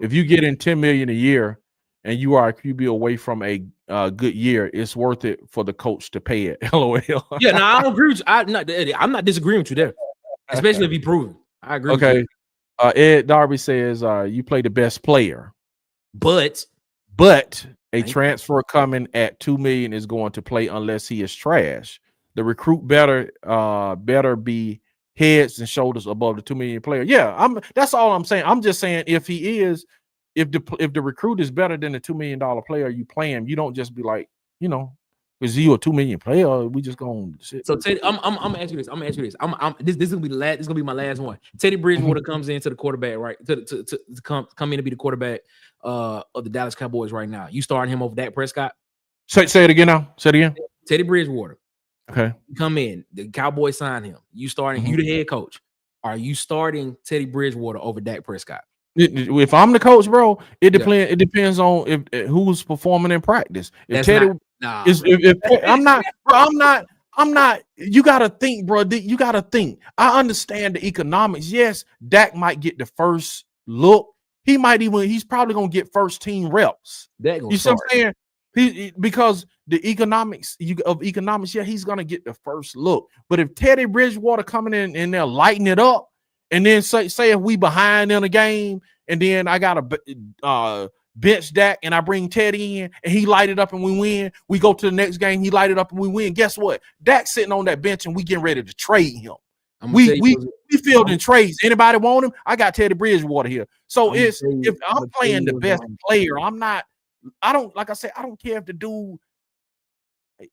If you get in 10 million a year and you are a QB away from a good year, it's worth it for the coach to pay it. LOL. Yeah, no, I don't agree with you. I'm not disagreeing with you there, especially if you prove it. I agree. Okay. With you. Ed Darby says you play the best player, but a transfer coming at 2 million is going to play unless he is trash. The recruit better be heads and shoulders above the 2 million player. Yeah, that's all I'm saying. I'm just saying, if he is, if the recruit is better than the $2 million player you play him, you don't just be like, you know, is he a 2 million player? We just gonna sit. So Teddy, I'm gonna ask you this. This is gonna be the last. This is gonna be my last one. Teddy Bridgewater comes into the quarterback, right? To come in to be the quarterback of the Dallas Cowboys right now. You starting him over Dak Prescott? Say it again now. Say it again. Teddy Bridgewater. Okay. Come in. The Cowboys sign him. You starting. You the head coach. Are you starting Teddy Bridgewater over Dak Prescott? If I'm the coach, bro, it depends. It depends on if who's performing in practice. If Teddy, I'm not. You gotta think, bro. You gotta think. I understand the economics. Yes, Dak might get the first look. He's probably gonna get first team reps. You see what I'm saying? Because the economics, yeah, he's gonna get the first look. But if Teddy Bridgewater coming in and they're lighting it up, and then say if we behind in a game, and then I got a bench Dak and I bring Teddy in and he light it up and we win. We go to the next game, he light it up and we win. Guess what? Dak's sitting on that bench and we getting ready to trade him. We fielding trades. Anybody want him? I got Teddy Bridgewater here. So if I'm playing the best player, I don't care if the dude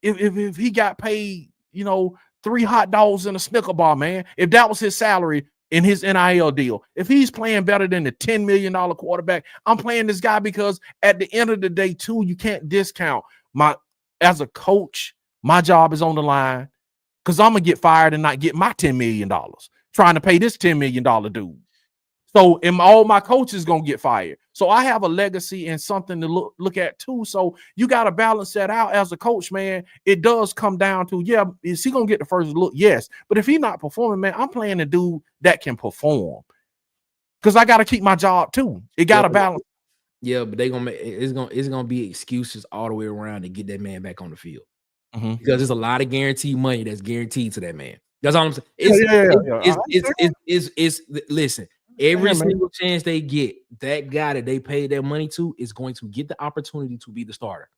if he got paid, 3 hot dogs and a Snicker bar, man. If that was his salary in his NIL deal, if he's playing better than the $10 million quarterback, I'm playing this guy, because at the end of the day, too, you can't discount as a coach, my job is on the line, because I'm gonna get fired and not get my $10 million trying to pay this $10 million dude. So am all my coaches gonna get fired? So I have a legacy and something to look at too. So you got to balance that out as a coach, man. It does come down to, yeah, is he gonna get the first look? Yes, but if he's not performing, man, I'm playing a dude that can perform because I got to keep my job too. It got to balance. Yeah, but they gonna make it's gonna be excuses all the way around to get that man back on the field because there's a lot of guaranteed money that's guaranteed to that man. That's all I'm saying. Listen, every single chance they get, that guy that they paid their money to is going to get the opportunity to be the starter.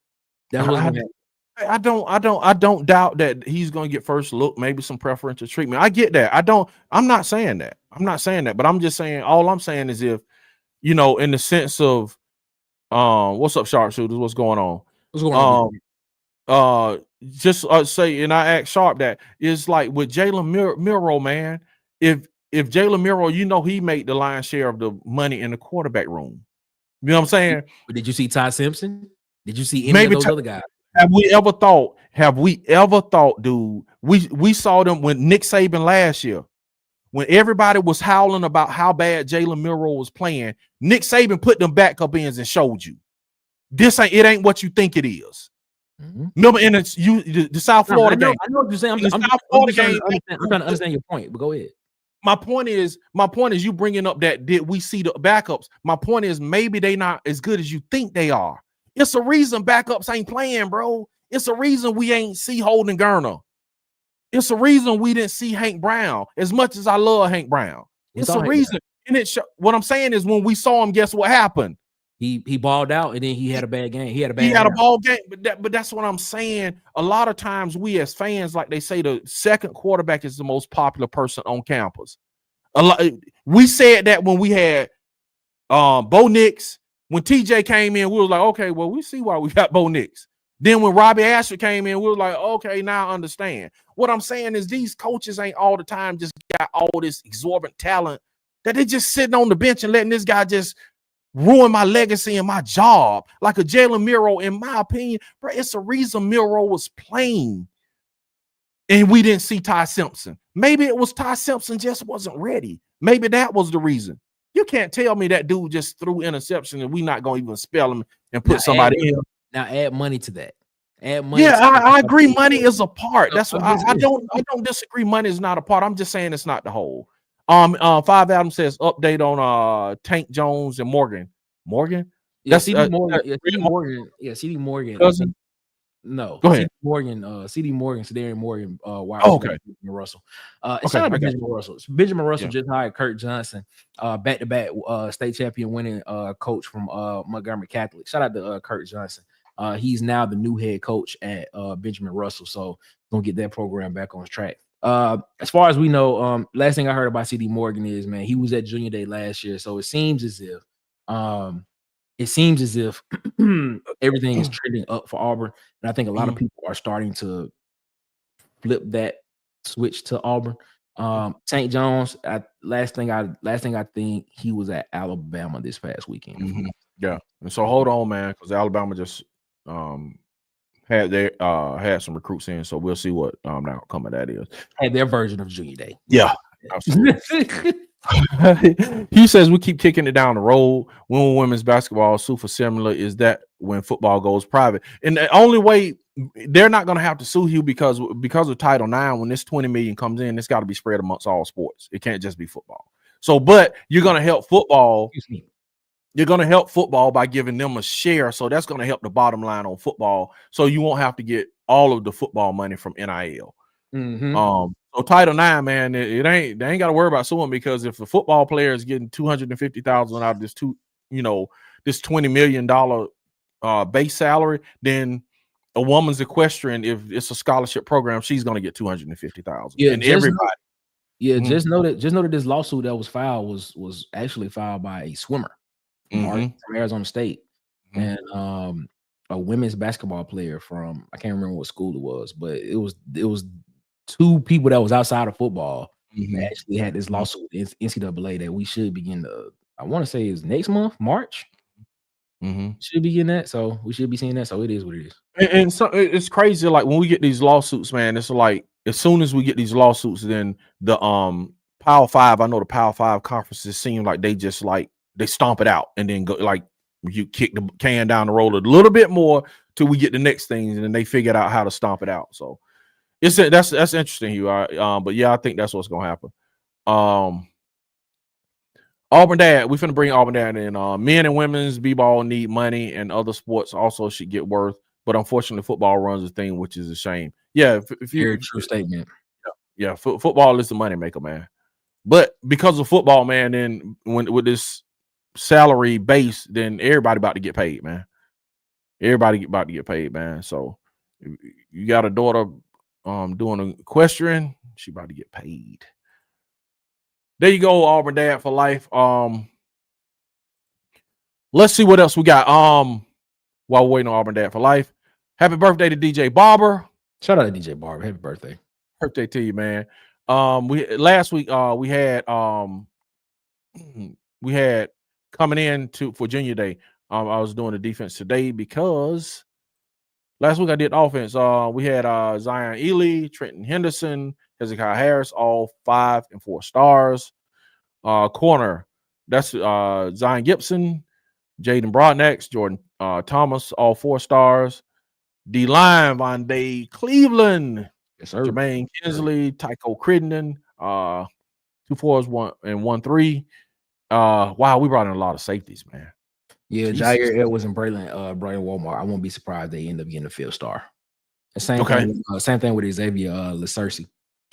That's what's going to happen. I don't doubt that he's going to get first look, maybe some preferential treatment. I get that. I'm not saying that. But I'm just saying, all I'm saying is if, you know, in the sense of, what's up, sharpshooters? What's going on? What's going on? Just say, and I asked Sharp that it's like with Jalen Miro, man. If Jalen Miro, you know, he made the lion's share of the money in the quarterback room. You know what I'm saying? But did you see Ty Simpson? Did you see any of those other guys? Have we ever thought, dude? We saw them with Nick Saban last year. When everybody was howling about how bad Jalen Miro was playing, Nick Saban put them backup ends and showed you. It ain't what you think it is. Remember in the South Florida game. I know what you're saying. I'm trying to understand your point, but go ahead. My point is you bringing up that did we see the backups? My point is maybe they not as good as you think they are. It's a reason backups ain't playing, bro. It's a reason we ain't see Holden Garner. It's a reason we didn't see Hank Brown as much as I love Hank Brown. It's a reason. And what I'm saying is when we saw him, guess what happened? He balled out and then he had a bad game. He had a ball game, but that's what I'm saying. A lot of times we as fans, like they say, the second quarterback is the most popular person on campus. We said that when we had Bo Nix. When TJ came in, we was like, okay, well, we see why we got Bo Nix. Then when Robbie Asher came in, we were like, okay, now I understand. What I'm saying is these coaches ain't all the time just got all this exorbitant talent that they just sitting on the bench and letting this guy just ruin my legacy and my job. Like a Jalen Miro, in my opinion, bro, it's a reason Miro was playing and we didn't see Ty Simpson. Maybe it was Ty Simpson just wasn't ready. Maybe that was the reason. You can't tell me that dude just threw interception and we not going to even spell him and put somebody in. Now add money to that. Add money. Yeah, I agree. Money is a part. That's what I don't disagree. Money is not a part. I'm just saying it's not the whole. Five Adam says update on Tank Jones and Morgan. That's CD Morgan. CD Morgan. Cousin? No, go ahead. CD Morgan, Sedarian Morgan, okay. Benjamin Russell. Benjamin Russell. Benjamin Russell just hired Kurt Johnson, back-to-back state champion winning coach from Montgomery Catholic. Shout out to Kurt Johnson. He's now the new head coach at Benjamin Russell, so gonna get that program back on track. As far as we know, last thing I heard about CD Morgan is, man, he was at Junior Day last year, so it seems as if everything is trending up for Auburn, and I think a lot of people are starting to flip that switch to Auburn. St. Jones, last thing I think he was at Alabama this past weekend. Yeah, and so hold on, man, because Alabama just had some recruits in, so we'll see what the outcome of that is. Had their version of Junior Day. Yeah, absolutely. He says we keep kicking it down the road. When women's basketball is super similar is that when football goes private, and the only way they're not going to have to sue you because of Title IX. When this $20 million comes in, it's got to be spread amongst all sports. It can't just be football. So, but you're going to help football. You're going to help football by giving them a share. So that's going to help the bottom line on football. So you won't have to get all of the football money from NIL. So Title IX, man, they ain't got to worry about suing, because if a football player is getting $250,000 out of this this $20 million base salary, then a woman's equestrian, if it's a scholarship program, she's going to get $250,000. Yeah, and everybody. Just know that this lawsuit that was filed was actually filed by a swimmer from Arizona State, and a women's basketball player from, I can't remember what school it was, but it was two people that was outside of football that actually had this lawsuit with NCAA that we should begin to, I want to say is next month, March. Should be getting that, so we should be seeing that. So it is what it is. And so it's crazy. Like when we get these lawsuits, man, it's like as soon as we get these lawsuits, then the Power 5. I know the Power 5 conferences seem like they just like they stomp it out and then go like you kick the can down the road a little bit more till we get the next things, and then they figured out how to stomp it out. So that's interesting, Hugh. But yeah, I think that's what's gonna happen. Auburn Dad, we finna bring Auburn Dad in. Men and women's b-ball need money, and other sports also should get worth. But unfortunately, football runs the thing, which is a shame. Yeah, if you very true statement. Yeah, football is the moneymaker, man. But because of football, man, then when with this salary base, then everybody about to get paid, man. Everybody about to get paid, man. So you got a daughter doing equestrian, she about to get paid. There you go, Auburn Dad for life. Let's see what else we got. While we're waiting on Auburn Dad for life. Happy birthday to DJ Barber. Shout out to DJ Barber. Happy birthday. Birthday to you, man. Last week we had coming in for Junior Day. I was doing the defense today because last week I did offense. We had Zion Ely, Trenton Henderson, Hezekiah Harris, all 5 and 4 stars. Corner, that's Zion Gibson, Jaden Broadnax, Jordan Thomas, all 4 stars. D-line, Von Day Cleveland, yes, sir. Jermaine Kinsley, Tycho Crittenden, 2 4s, 1 and 1 3. Wow, we brought in a lot of safeties, man. Yeah, Jair Edwards and Braylon Walmart. I won't be surprised they end up getting a field star. The same thing with Xavier Lacerci.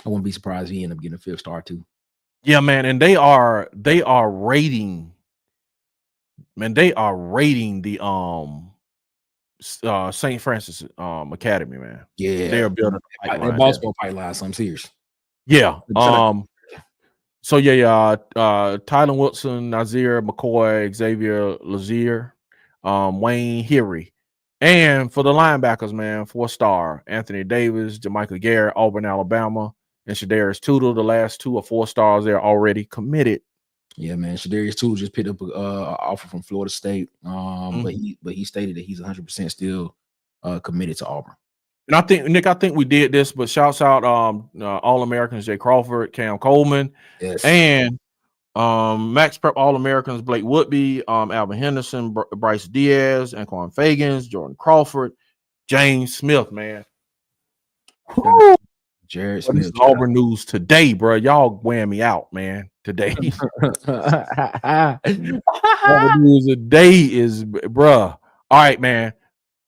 I won't be surprised he end up getting a field star too. Yeah, man, and they are rating. Man, they are rating the St. Francis Academy, man. Yeah, they're building that Baltimore pipeline. So I'm serious. Yeah. So Tylen Wilson, Nazir McCoy, Xavier Lazier, Wayne Heary. And for the linebackers, man, 4-star, Anthony Davis, Jamaica Garrett, Auburn, Alabama, and Shadarius Tootle. The last 2 are 4 stars. They're already committed. Yeah, man. Shadarius Tootle just picked up an offer from Florida State. But he stated that he's 100% still committed to Auburn. And I think, Nick, we did this, but shouts out All-Americans Jay Crawford, Cam Coleman, yes, and Max Prep All-Americans Blake Woodby, Alvin Henderson, Bryce Diaz, Anquan Fagans, Jordan Crawford, James Smith, man. Jared Smith. This is Auburn news today, bro. Y'all wearing me out, man. Today. Auburn news today is, bro. All right, man.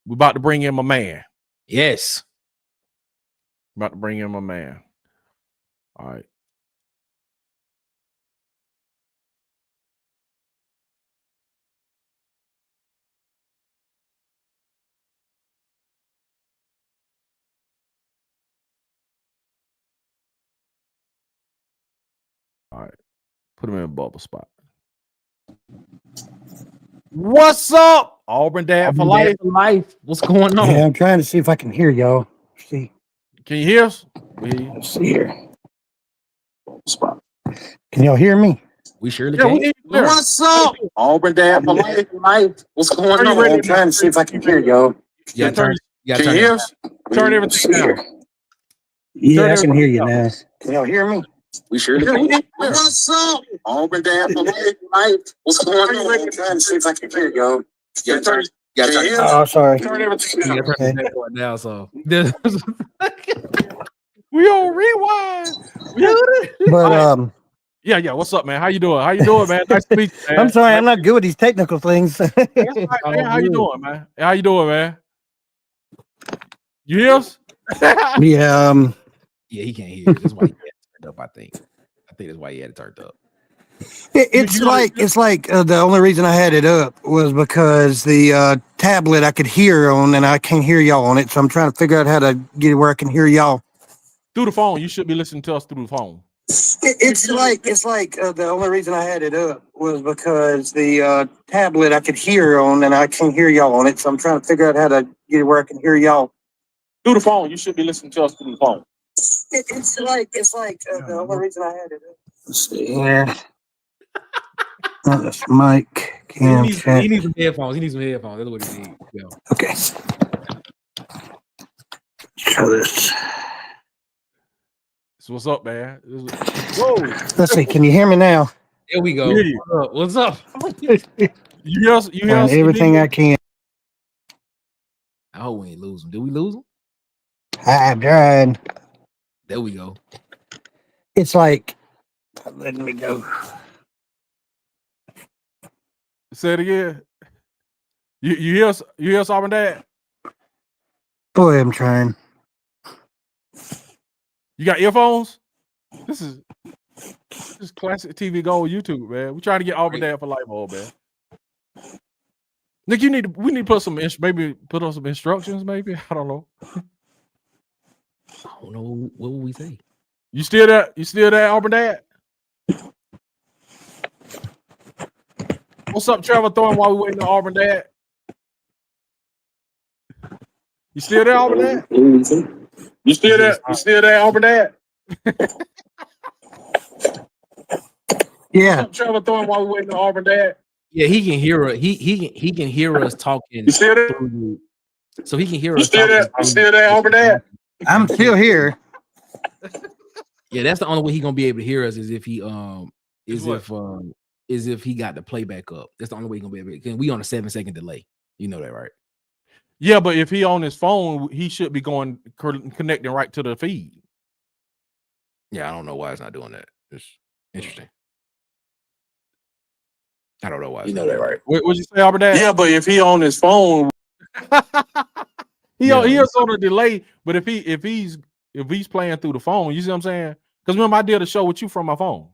We're about to bring in my man. Yes. About to bring in my man. All right. All right. Put him in a bubble spot. What's up, Auburn Dad for life? What's going on? Yeah, I'm trying to see if I can hear y'all. See, can you hear us? Let's see here. Spot. Can y'all hear me? We surely can. What's up, Auburn Dad for life? What's going on? I'm trying to see if I can hear y'all. Yeah, can you hear us? Turn everything down. Yeah, I can hear you now. Can y'all hear me? We surely can. What's up, Auburn Dad for life? What's going on? I'm trying to see if I can hear y'all. Oh, sorry. Turn everything down. Okay. Now, so we on rewind. But yeah. What's up, man? How you doing? Man? Nice to meet you, man. I'm sorry, I'm not good with these technical things. That's right, man. How you doing, man? You hear us? Yeah. Yeah, he can't hear. That's why he had it turned up. I think that's why he had it turned up. It's like the only reason I had it up was because the tablet I could hear on, and I can't hear y'all on it. So I'm trying to figure out how to get it where I can hear y'all through the phone. You should be listening to us through the phone. It's like the only reason I had it up was because the tablet I could hear on, and I can't hear y'all on it. So I'm trying to figure out how to get it where I can hear y'all through the phone. You should be listening to us through the phone. It's like the only reason I had it up. Let's see here. That's Mike. He needs some headphones. That's what he needs. Yeah. Okay. Let's try this. So what's up, man? Whoa. Let's see. Can you hear me now? There we go. What's up? You hear us? You hear us? Everything I can. I hope we ain't lose them. Did we lose them? I'm trying. There we go. It's like, let me go. Say it again. You hear us? You hear us, Auburn Dad? Boy, I'm trying. You got earphones? This is classic TV Gold YouTube, man. We're trying to get Auburn Dad for life, old man. Nick, we need to put some maybe put on some instructions, maybe. I don't know. I don't know what would we say. You still there? You still there, Auburn Dad? What's up, Trevor Thorne? While we waiting on Auburn Dad? You still there, Auburn Dad? You still there? You still there, Auburn Dad? Yeah. What's up, Trevor Thorne? While we waiting on Auburn Dad? Yeah, he can hear us. He can hear us talking. You still there? So he can hear You us. still there? You still there, Auburn Dad? I'm still here. Yeah, that's the only way he's gonna be able to hear us is if he is if he got the playback up. That's the only way he's gonna be able to. We on a 7-second delay. You know that, right? Yeah, but if he on his phone, he should be going connecting right to the feed. Yeah, I don't know why it's not doing that. It's interesting. I don't know why. You know that, right? What'd you say, Auburn Dad? Yeah, but if he on his phone, he is on a delay. But if he's playing through the phone, you see what I'm saying? Because remember, I did a show with you from my phone.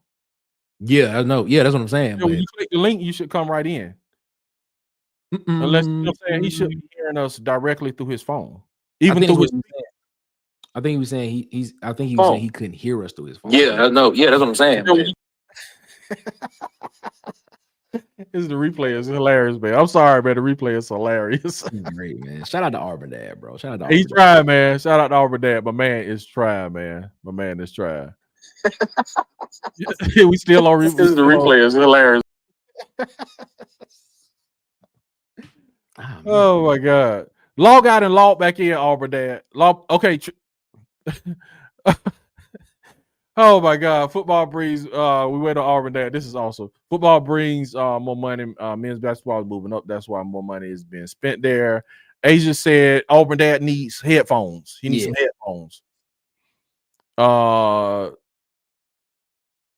Yeah, I know. Yeah, that's what I'm saying. When you click the link, you should come right in. Unless you know what I'm saying, he should be hearing us directly through his phone. Even through his. I think he was saying I think he was saying he couldn't hear us through his phone. yeah, no, yeah, that's what I'm saying. This the replay is hilarious, man. I'm sorry, man. The replay is hilarious. Great, man. Shout out to Auburn Dad, bro. Shout out to He's trying, man. Shout out to Auburn Dad. My man is trying, man. My man is trying. We still on replay. This is the replay is hilarious. Oh my God. Log out and log back in, Auburn Dad. Okay. Oh my God. Football brings we went to Auburn Dad. This is awesome. Football brings more money. Men's basketball is moving up. That's why more money is being spent there. Asia said Auburn Dad needs headphones. He needs some headphones.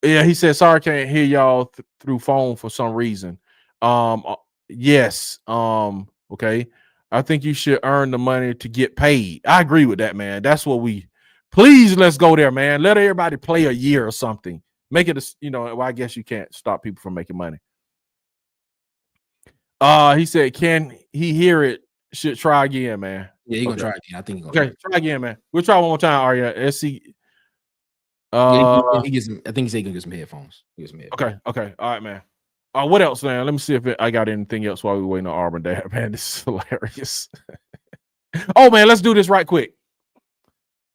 Yeah, he said, sorry, can't hear y'all through phone for some reason. Yes. Okay. I think you should earn the money to get paid. I agree with that, man. That's what please, let's go there, man. Let everybody play a year or something. Make it, well, I guess you can't stop people from making money. He said, can he hear it? Should try again, man. Yeah, he's gonna try again. I think he's gonna try again, man. We'll try one more time, Arya. SC. I think he said he's gonna get some headphones. Okay. All right, man. What else, man? Let me see if I got anything else while we're waiting on Auburn Dad, man. This is hilarious. Oh, man, let's do this right quick.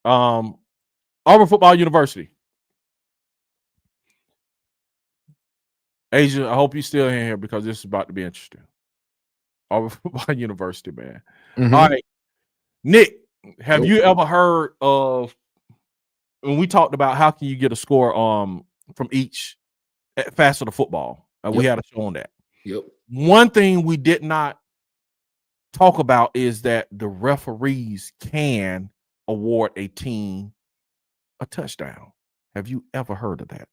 Auburn Football University. Asia, I hope you're still in here because this is about to be interesting. Auburn Football University, man. Mm-hmm. All right. Nick, have you ever heard of when we talked about how can you get a score from each facet of football? We had a show on that. Yep. One thing we did not talk about is that the referees can award a team a touchdown. Have you ever heard of that?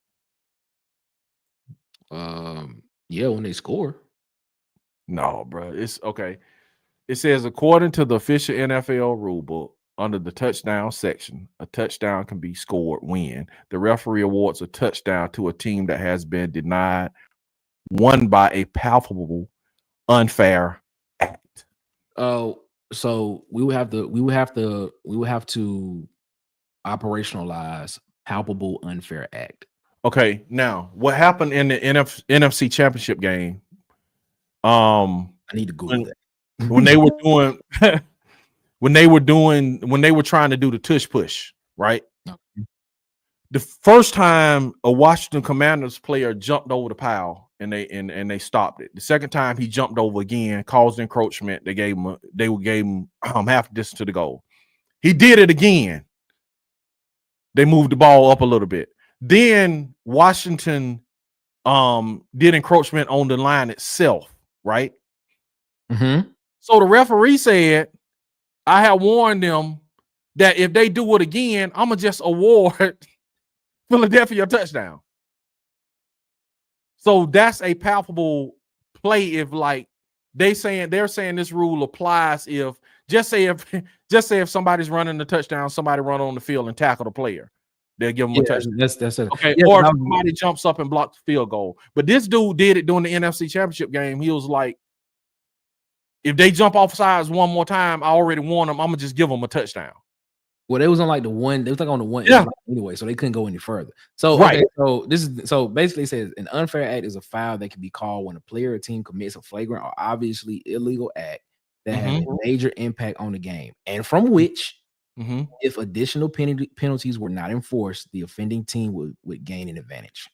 Yeah, when they score. No, bro. It's okay. It says according to the official NFL rulebook, under the touchdown section, a touchdown can be scored when the referee awards a touchdown to a team that has been denied won by a palpable unfair act. Oh, so we would have to operationalize palpable unfair act. Okay, now what happened in the NFC Championship game? I need to Google that. When they were doing when they were trying to do the tush push, right? Okay. The first time a Washington Commanders player jumped over the pile and they stopped it. The second time he jumped over again, caused encroachment. They gave him half distance to the goal. He did it again. They moved the ball up a little bit. Then Washington did encroachment on the line itself, right? Mm-hmm. So the referee said, I have warned them that if they do it again, I'm gonna just award Philadelphia a touchdown. So that's a palpable play if like they're saying this rule applies if just say if somebody's running the touchdown, somebody run on the field and tackle the player. They'll give them a touchdown. That's it. Okay. Or if somebody jumps up and blocks the field goal. But this dude did it during the NFC Championship game. He was like, if they jump off sides one more time, I already warned them. I'm gonna just give them a touchdown. Well, they was on like the one. They was like on the one anyway, so they couldn't go any further. So right. Okay, so basically it says an unfair act is a foul that can be called when a player or team commits a flagrant or obviously illegal act that has a major impact on the game, and from which, if additional penalties were not enforced, the offending team would gain an advantage.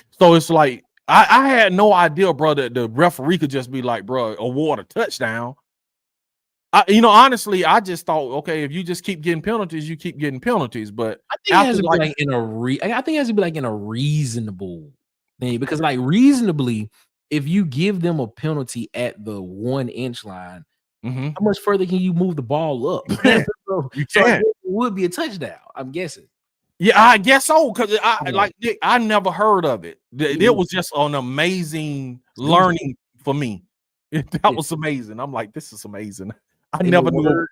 So it's like I had no idea, bro, that the referee could just be like, bro, award a touchdown. Honestly, I just thought, okay, if you just keep getting penalties, you keep getting penalties. But I think it has to be like in a reasonable thing, because like reasonably, if you give them a penalty at the 1 inch line, how much further can you move the ball up? You can't. It would be a touchdown, I'm guessing. Yeah, I guess so, because I never heard of it. It was just an amazing learning for me. That was amazing. I'm like, this is amazing. I never knew.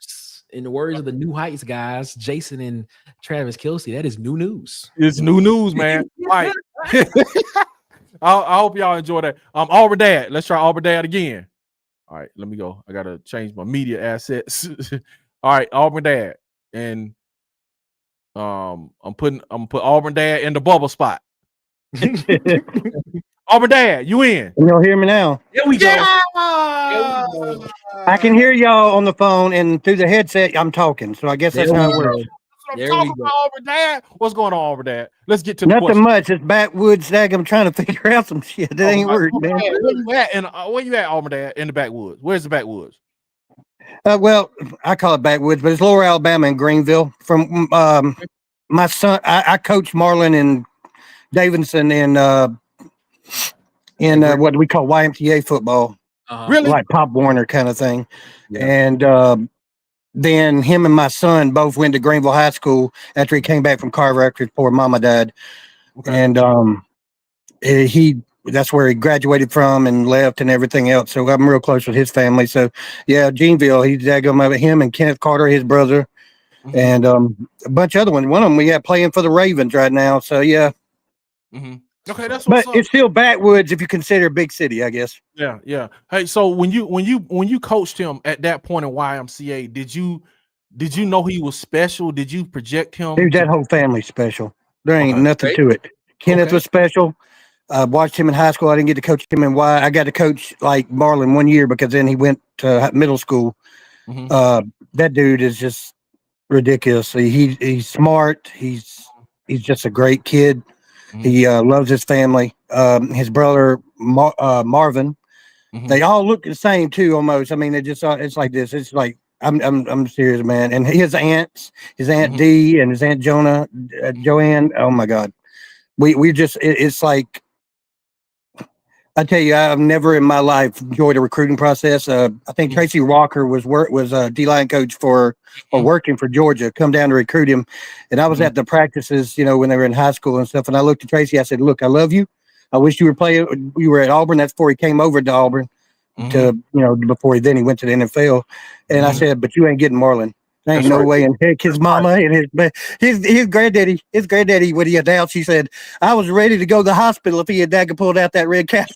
In the words of the New Heights guys, Jason and Travis Kelce, that is new news. It's new news, man. Right. I hope y'all enjoy that. Auburn Dad. Let's try Auburn Dad again. All right, let me go. I gotta change my media assets. All right, Auburn Dad, and I'm put Auburn Dad in the bubble spot. Auburn Dad, you in? You'll hear me now. Here we go. I can hear y'all on the phone and through the headset. I'm talking, so I guess that's how it works. I'm talking about Auburn Dad. What's going on, Auburn Dad? Let's get to nothing much. It's backwoods. I'm trying to figure out some shit. That ain't working, man. Where you at, Auburn Dad? In the backwoods. Where's the backwoods? Well, I call it backwoods, but it's Lower Alabama in Greenville. From my son, I coach Marlon and Davidson in what we call YMCA football. Really? Like Pop Warner kind of thing. Yeah. And then him and my son both went to Greenville High School after he came back from Carver after his poor mama died. Okay. And that's where he graduated from and left and everything else. So I'm real close with his family. So yeah, Geneville, him and Kenneth Carter, his brother, and a bunch of other ones. One of them we got playing for the Ravens right now. So yeah. Okay, that's what's but it's still backwoods if you consider a big city, I guess. Yeah. Hey, so when you coached him at that point in YMCA, did you know he was special? Did you project him? Dude, that whole family's special. There ain't nothing to it. Kenneth was special. Watched him in high school. I didn't get to coach him in Y. I got to coach like Marlon 1 year because then he went to middle school. That dude is just ridiculous. He's smart. He's just a great kid. He loves his family. His brother Marvin. They all look the same too, almost. I mean, it's like this. It's like I'm serious, man. And his aunts, his Aunt Dee and his Aunt Joanne. Oh my God, we just it's like. I tell you, I've never in my life enjoyed a recruiting process. I think Tracy Walker was D-line coach or working for Georgia, come down to recruit him. And I was at the practices, when they were in high school and stuff. And I looked at Tracy, I said, look, I love you. I wish you were at Auburn. That's before he came over to Auburn before he went to the NFL. And I said, but you ain't getting Marlon. There ain't no way in heck. His mama and his granddaddy, when he announced, he said, I was ready to go to the hospital if he had pulled out that red cap.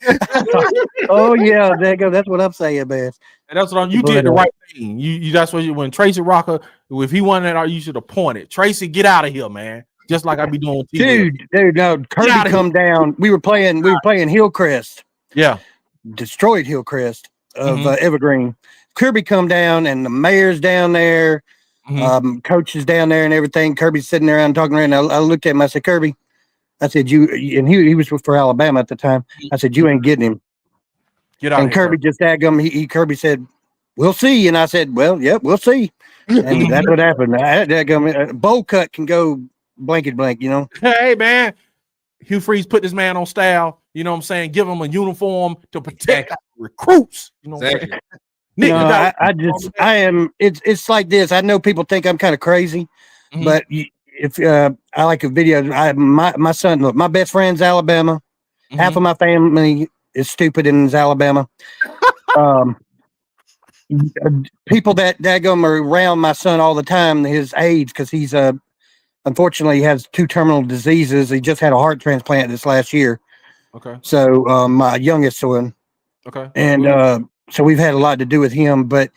Oh yeah, that's what I'm saying, man. And that's what you did the right thing. You that's what when Tracy Rocker, if he wanted that, you should have pointed. Tracy, get out of here, man. Just like I be doing with Dude, no, Kirby come down. We were playing Hillcrest. Yeah. Destroyed Hillcrest of Evergreen. Kirby come down and the mayor's down there. Coaches down there and everything. Kirby's sitting around talking around. I looked at him. I said, Kirby, I said, and he was for Alabama at the time. I said, you ain't getting him. Get out. And Kirby just tagged him. Kirby said, we'll see. And I said, well, yep, we'll see. And that's what happened. Bowl cut can go blankety blank, you know. Hey, man. Hugh Freeze put this man on style. You know what I'm saying? Give him a uniform to protect recruits. You know what I'm saying? Nick, it's like this. I know people think I'm kind of crazy, but if I like a video, my son, look, my best friend's Alabama. Half of my family is stupid and is Alabama. People that daggum are around my son all the time, his age, because he's unfortunately he has 2 terminal diseases. He just had a heart transplant this last year. Okay. So my youngest son. Okay. And so we've had a lot to do with him, but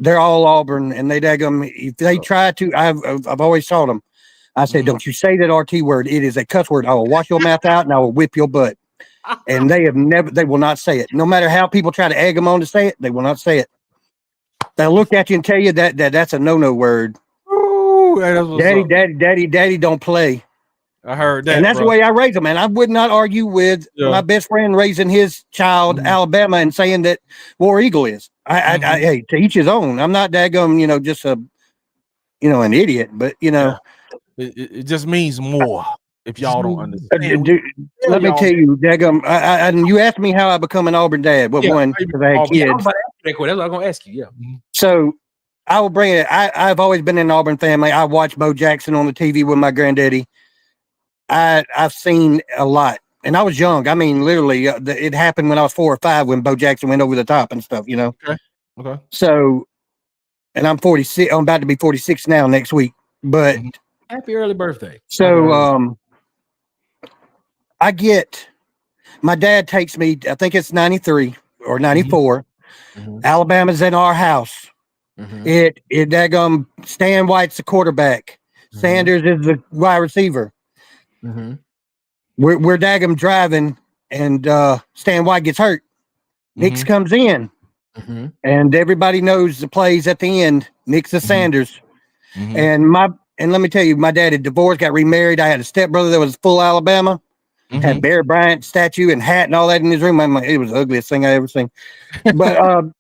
they're all Auburn, and they daggum. If they try to, I've always taught them. I said, don't you say that RT word. It is a cuss word. I will wash your mouth out and I will whip your butt. And they will not say it. No matter how people try to egg them on to say it, they will not say it. They'll look at you and tell you that's a no-no word. Ooh, Daddy don't play. I heard that. And that's the way I raise them. And I would not argue with my best friend raising his child Alabama and saying that War Eagle is. Hey, to each his own. I'm not daggum, just an idiot, but it just means more. If y'all don't understand, let me tell you, daggum. And you asked me how I become an Auburn dad. Well, one, because I had kids. That's what I'm gonna ask you. Yeah. So I will bring it. I've always been in an Auburn family. I watched Bo Jackson on the TV with my granddaddy. I've seen a lot, and I was young. I mean, literally, it happened when I was 4 or 5 when Bo Jackson went over the top and stuff. Okay. So, and I'm 46. I'm about to be 46 now next week. But happy early birthday. So, my dad takes me. I think it's 93 or 94. Alabama's in our house. It Stan White's the quarterback. Sanders is the wide receiver. We're daggum driving, and Stan White gets hurt. Nix comes in, and everybody knows the plays at the end. Nix is Sanders, and let me tell you, my dad had divorced, got remarried. I had a stepbrother that was full Alabama, had Bear Bryant statue and hat and all that in his room. It was the ugliest thing I ever seen. But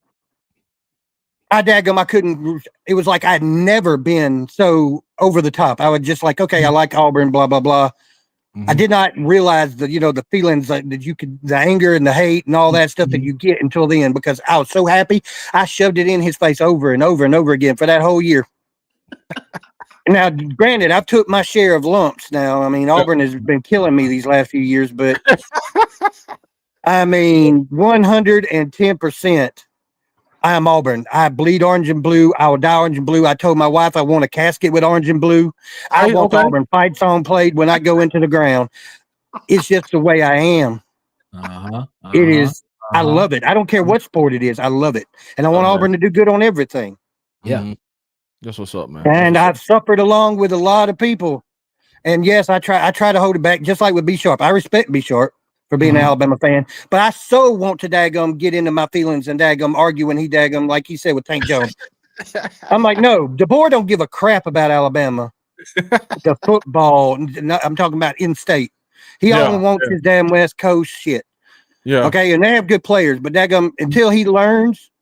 I couldn't. It was like I'd never been so over the top. I would just like, okay, I like Auburn, blah blah blah. I did not realize that, the feelings that you could, the anger and the hate and all that stuff that you get until then, because I was so happy. I shoved it in his face over and over and over again for that whole year. Now, granted, I've took my share of lumps now. I mean, Auburn has been killing me these last few years, but I mean, 110%. I am Auburn. I bleed orange and blue. I will die orange and blue. I told my wife I want a casket with orange and blue. I want the Auburn fight song played when I go into the ground. It's just the way I am. It is. I love it. I don't care what sport it is. I love it. And I want Auburn to do good on everything. Yeah. That's what's up, man. And I've suffered along with a lot of people. And yes, I try to hold it back, just like with B Sharp. I respect B Sharp for being an Alabama fan, but I so want to daggum get into my feelings and daggum argue when he daggum, like he said with Tank Jones. I'm like, no, DeBoer don't give a crap about Alabama. The football, I'm talking about in-state. He only wants his damn West Coast shit. Yeah. Okay, and they have good players, but daggum, until he learns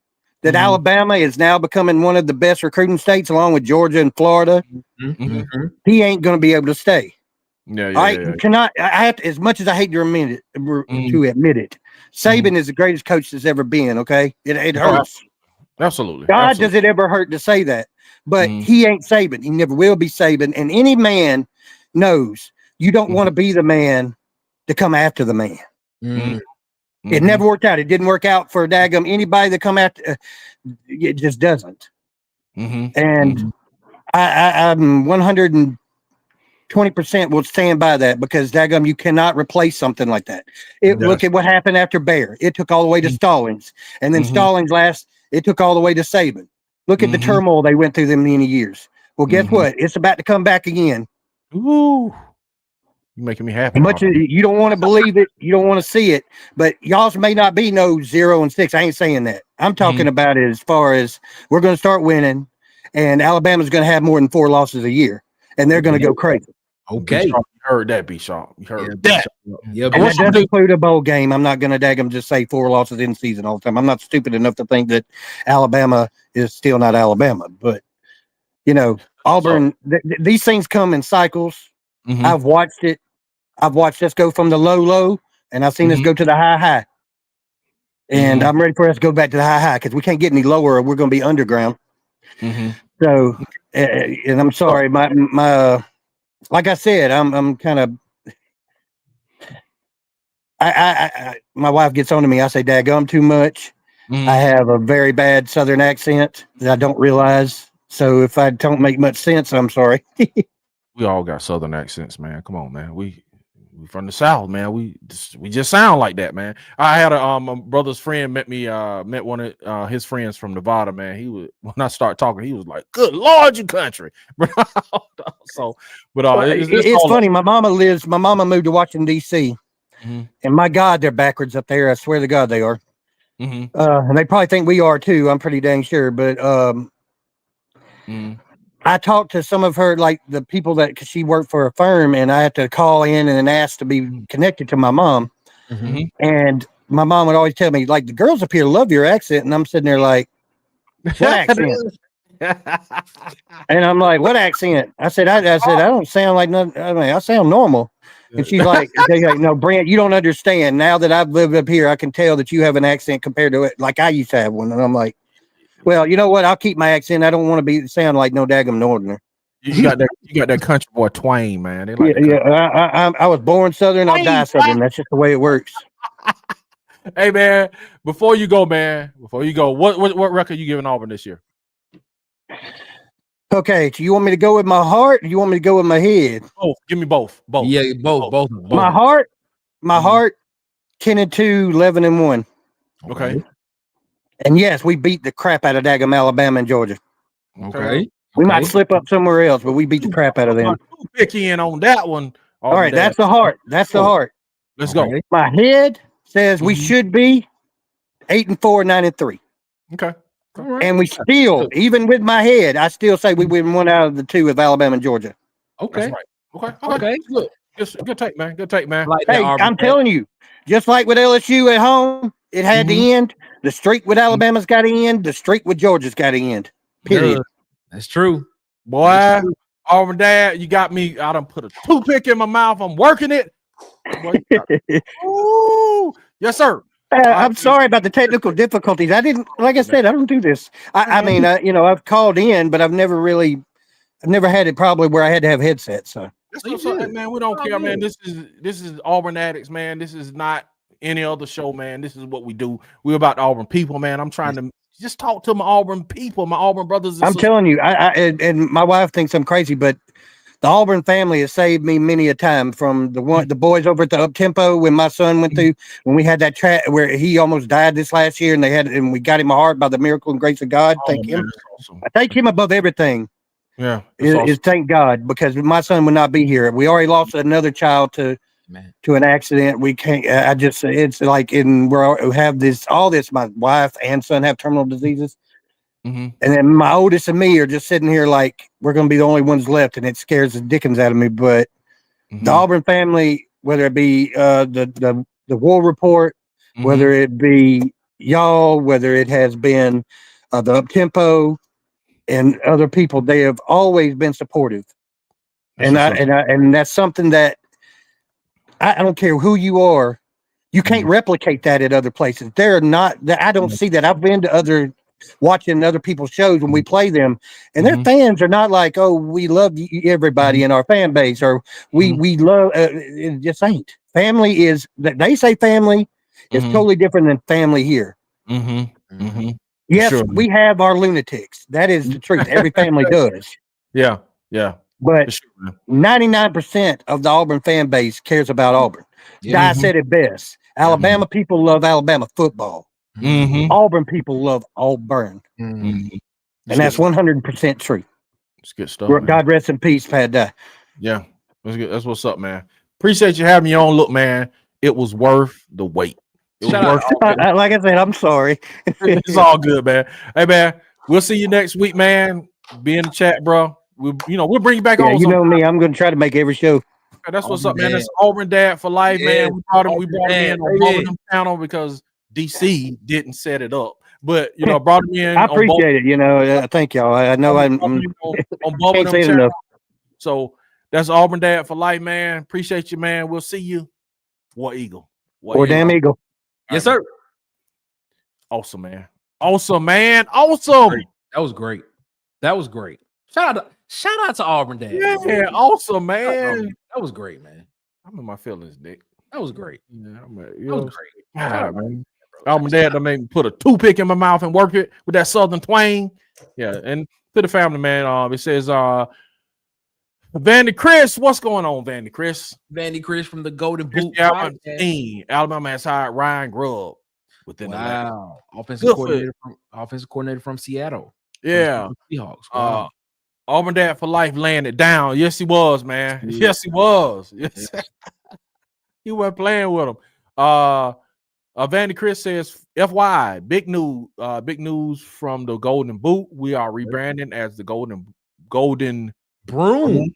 that Alabama is now becoming one of the best recruiting states, along with Georgia and Florida, he ain't going to be able to stay. I have to, as much as I hate to admit it, Saban is the greatest coach that's ever been. Okay, it hurts. Absolutely. God, does it ever hurt to say that? But he ain't Saban. He never will be Saban. And any man knows you don't want to be the man to come after the man. It never worked out. It didn't work out for daggum anybody that come after. It just doesn't. And I'm 120% will stand by that, because daggum, you cannot replace something like that. Look at what happened after Bear. It took all the way to Stallings, and then Stallings it took all the way to Saban. Look at the turmoil they went through them many years. Well, guess what? It's about to come back again. Ooh. You're making me happy. Much as you don't want to believe it, you don't want to see it, but y'all's may not be no 0-6. I ain't saying that. I'm talking about it as far as we're going to start winning, and Alabama's going to have more than 4 losses a year, and they're going to go crazy. Okay. You heard that, B Sharp. You heard that. Yeah, and that does include a bowl game. I'm not going to daggum just say 4 losses in season all the time. I'm not stupid enough to think that Alabama is still not Alabama. But, Auburn, these things come in cycles. Mm-hmm. I've watched it. I've watched us go from the low, and I've seen us go to the high. And I'm ready for us to go back to the high because we can't get any lower or we're going to be underground. Mm-hmm. So, and I'm sorry, my like I said, I'm kind of. My wife gets on to me. I say, "Daggum, too much." I have a very bad Southern accent that I don't realize. So if I don't make much sense, I'm sorry. We all got Southern accents, man. Come on, man. We from the South, man. We just sound like that, man. I had my brother's friend met one of his friends from Nevada, man. He was, when I started talking, he was like, "Good Lord, you country." So, but it's funny. My mama moved to Washington D.C. And my God, they're backwards up there. I swear to God, they are. And they probably think we are too. I'm pretty dang sure. But I talked to some of her, like the people cause she worked for a firm, and I had to call in and ask to be connected to my mom. And my mom would always tell me, like, the girls up here love your accent. And I'm sitting there like, what accent? And I'm like, what accent? I said, I don't sound like nothing. I mean, I sound normal. And she's like, no, Brent, you don't understand. Now that I've lived up here, I can tell that you have an accent compared to it. Like I used to have one. And I'm like, well, you know what? I'll keep my accent. I don't want to sound like no daggum northerner. You got that country boy twang, man. They like I was born Southern. I'll die Southern. That's just the way it works. Hey, man, before you go, what record you giving Auburn this year? Okay, so you want me to go with my heart or you want me to go with my head? Both. Give me both. Both. Yeah, both. My heart, 10-2, 11-1. Okay. And yes, we beat the crap out of daggum Alabama and Georgia. Okay. We might slip up somewhere else, but we beat the crap out of them. Pick in on that one. All right, that's the heart. That's the heart. Let's go. My head says we should be 8-4, 9-3. Okay. All right. And we still, even with my head, I still say we win 1 out of the 2 with Alabama and Georgia. Okay. That's right. Okay. Good take, man. Good take, man. Like, hey, I'm telling you, just like with LSU at home, it had to end. The streak with Alabama's got to end. The streak with Georgia's got to end. Period. That's true. Boy, Auburn Dad, you got me. I done put a toothpick in my mouth. I'm working it. Ooh, yes, sir. I'm sorry about the technical difficulties. I didn't, like I said, I don't do this. I mean, I've called in, but I've never had it probably where I had to have headsets. So, man, we don't care, man. This is Auburn Addicts, man. This is not any other show, man. This is what we do. We're about Auburn people, man. I'm trying to just talk to my Auburn people, my Auburn brothers. I'm telling you, and my wife thinks I'm crazy, but the Auburn family has saved me many a time. From the boys over at the Up Tempo when my son went through, when we had that track where he almost died this last year, and we got him a heart by the miracle and grace of God. Thank him. Awesome. I thank him above everything. Yeah, is thank God, because my son would not be here. We already lost another child to an accident. We can't. It's like we have all this. My wife and son have terminal diseases. And then my oldest and me are just sitting here like we're going to be the only ones left, and it scares the dickens out of me. But the Auburn family, whether it be the War Report, whether it be y'all, whether it has been the Up Tempo and other people, they have always been supportive. And that's something that I don't care who you are, you can't replicate that at other places. They're not. I don't see that. I've been to watching other people's shows when we play them, and their fans are not like, oh, we love everybody in our fan base, or we love. It just ain't. Family is that they say family is totally different than family here. Yes, we have our lunatics. That is the truth. Every family does. Yeah. But 99% of the Auburn fan base cares about Auburn. I said it best. Alabama people love Alabama football. Auburn people love Auburn. And that's 100% true. It's good stuff. God rest in peace, Pat. Yeah, that's good. That's what's up, man. Appreciate you having me on. Look, man, it was worth the wait. It was worth like I said, I'm sorry. It's all good, man. Hey, man, we'll see you next week, man. Be in the chat, bro. we'll bring you back Yeah, on. you know me. I'm going to try to make every show. Okay, that's what's up, man. That's Auburn Dad for life, man. We brought him in on Bubba channel because DC didn't set it up. But brought him in. I appreciate it. Thank y'all. I know I'm on Bubba can't say it channel. enough. So that's Auburn Dad for life, man. Appreciate you, man. We'll see you. War Eagle. Or damn Eagle. Yes, sir. Awesome, man. Awesome, man. Awesome. That was great. That was great. Shout out to Auburn Dad. Yeah, awesome, man. That was great, man. I'm in my feelings, Nick. That was great. Yeah, that was great. God, man. Auburn Dad done made me put a toothpick in my mouth and work it with that southern twang. Yeah, and to the family, man. It says Vandy Chris, what's going on, Vandy Chris? Vandy Chris from the Golden Boot. Alabama has hired Ryan Grubb within the last. Offensive coordinator from Seattle. Yeah. Seahawks. Wow. Auburn Dad for life laying it down. Yes, he was, man. Yeah. Yes, he was. Yes. He wasn't playing with him. Vandy Chris says, FYI, big news from the Golden Boot. We are rebranding as the Golden Broom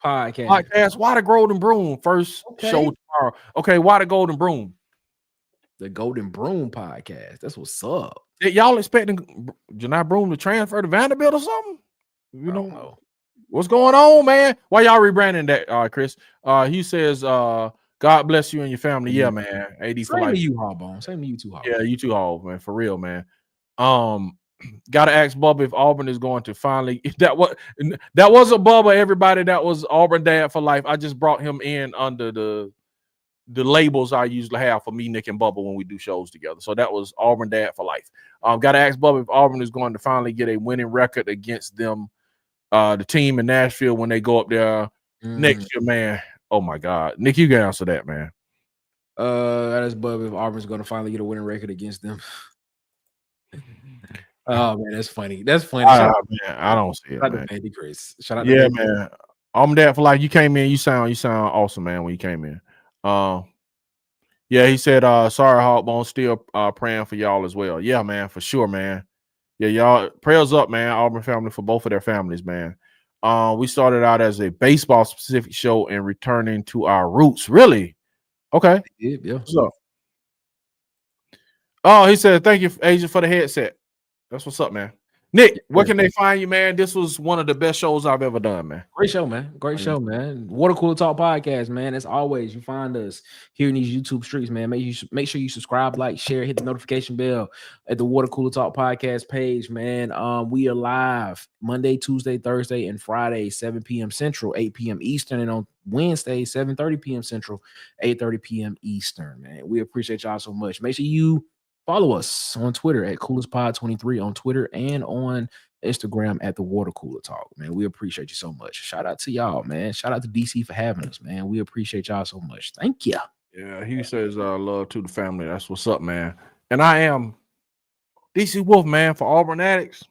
podcast. Why the Golden Broom? First show tomorrow. Okay, why the Golden Broom? The Golden Broom podcast. That's what's up. Y'all expecting Janai Broom to transfer to Vanderbilt or something? You know what's going on, man? Why y'all rebranding that, Chris? He says, God bless you and your family. Yeah, man. AD for life. Same to you, Harbone. Same to you too, Harbone. Yeah, you too, Hall, man. For real, man. Gotta ask Bubba if Auburn is going to finally that was a Bubba, everybody. That was Auburn Dad for life. I just brought him in under the labels I usually have for me, Nick, and Bubba when we do shows together. So that was Auburn Dad for life. Gotta ask Bubba if Auburn is going to finally get a winning record against them, the team in Nashville when they go up there next year, man. Oh my God, Nick, you can answer that, man. That is Bubba if Auburn's going to finally get a winning record against them. Oh man, that's funny. That's funny. Man, I don't see it. Shout out to Vandy Chris. Shout out to Vandy. Man. Auburn Dad for life. You came in. You sound awesome, man. When you came in. Yeah, he said, sorry, Hawkbone, still praying for y'all as well. Yeah, man, for sure, man. Yeah, y'all, prayers up, man. Auburn family for both of their families, man. We started out as a baseball specific show and returning to our roots. Really? Okay. Yeah. What's up? Oh, he said, thank you, Agent, for the headset. That's what's up, man. Nick, where can they find you, man? This was one of the best shows I've ever done, man. Great show, man. Great show, man. Water Cooler Talk podcast, man. As always, you find us here in these YouTube streets, man. Make sure you subscribe, like, share, hit the notification bell at the Water Cooler Talk podcast page, man. We are live Monday, Tuesday, Thursday, and Friday, 7 p.m. Central, 8 p.m. Eastern, and on Wednesday, 7:30 p.m. Central, 8:30 p.m. Eastern, man. We appreciate y'all so much. Make sure you follow us on Twitter at CoolersPod23 on Twitter and on Instagram at the Water Cooler Talk, man. We appreciate you so much. Shout out to y'all, man. Shout out to DC for having us, man. We appreciate y'all so much. Thank you. Yeah, he says love to the family. That's what's up, man. And I am DC Wolf, man, for Auburn Addicts.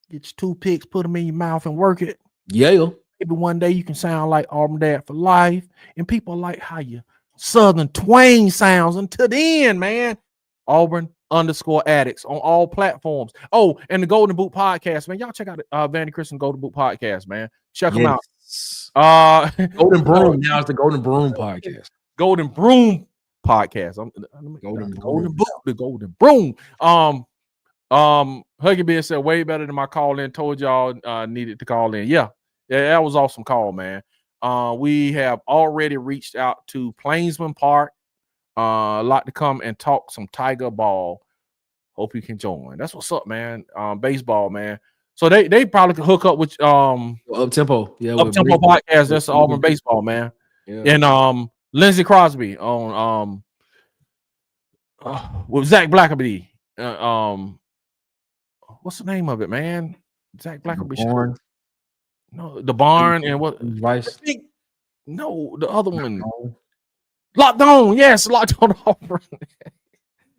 Get your 2 picks, put them in your mouth and work it. Yeah. Maybe one day you can sound like Auburn Dad for life. And people like how you Southern twang sounds. Until then, man. Auburn_Addicts on all platforms. Oh, and the Golden Boot podcast, man. Y'all check out Vandy Chris and Golden Boot podcast, man. Check them out. Golden Broom. Now it's the Golden Broom podcast. Golden Broom podcast. The Golden Broom. Huggy Bear said way better than my call in. Told y'all needed to call in. Yeah, that was awesome call, man. We have already reached out to Plainsman Park. A lot to come and talk some Tiger ball. Hope you can join. That's what's up, man. Baseball, man. So they probably could hook up with Up Tempo. Yeah, Up Tempo podcast. That's Auburn baseball, man. Yeah. And Lindsey Crosby on with Zach Blackerby. What's the name of it, man? Zach Blackerby. No, the barn and what? Vice. No, the other one. Locked On, yes, Locked On Auburn.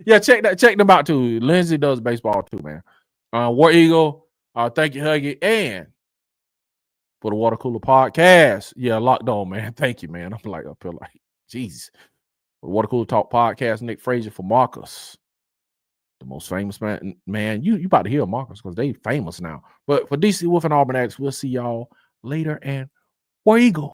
Yeah, check them out too. Lindsay does baseball too, man. War Eagle, thank you, Huggy, and for the Water Cooler podcast. Yeah, Locked On, man. Thank you, man. I feel like, jeez. The Water Cooler Talk podcast, Nick Frazier for Marcus. the most famous man. You about to hear Marcus because they famous now. But for DC Wolf and Auburn Addicts, we'll see y'all later. And War Eagle.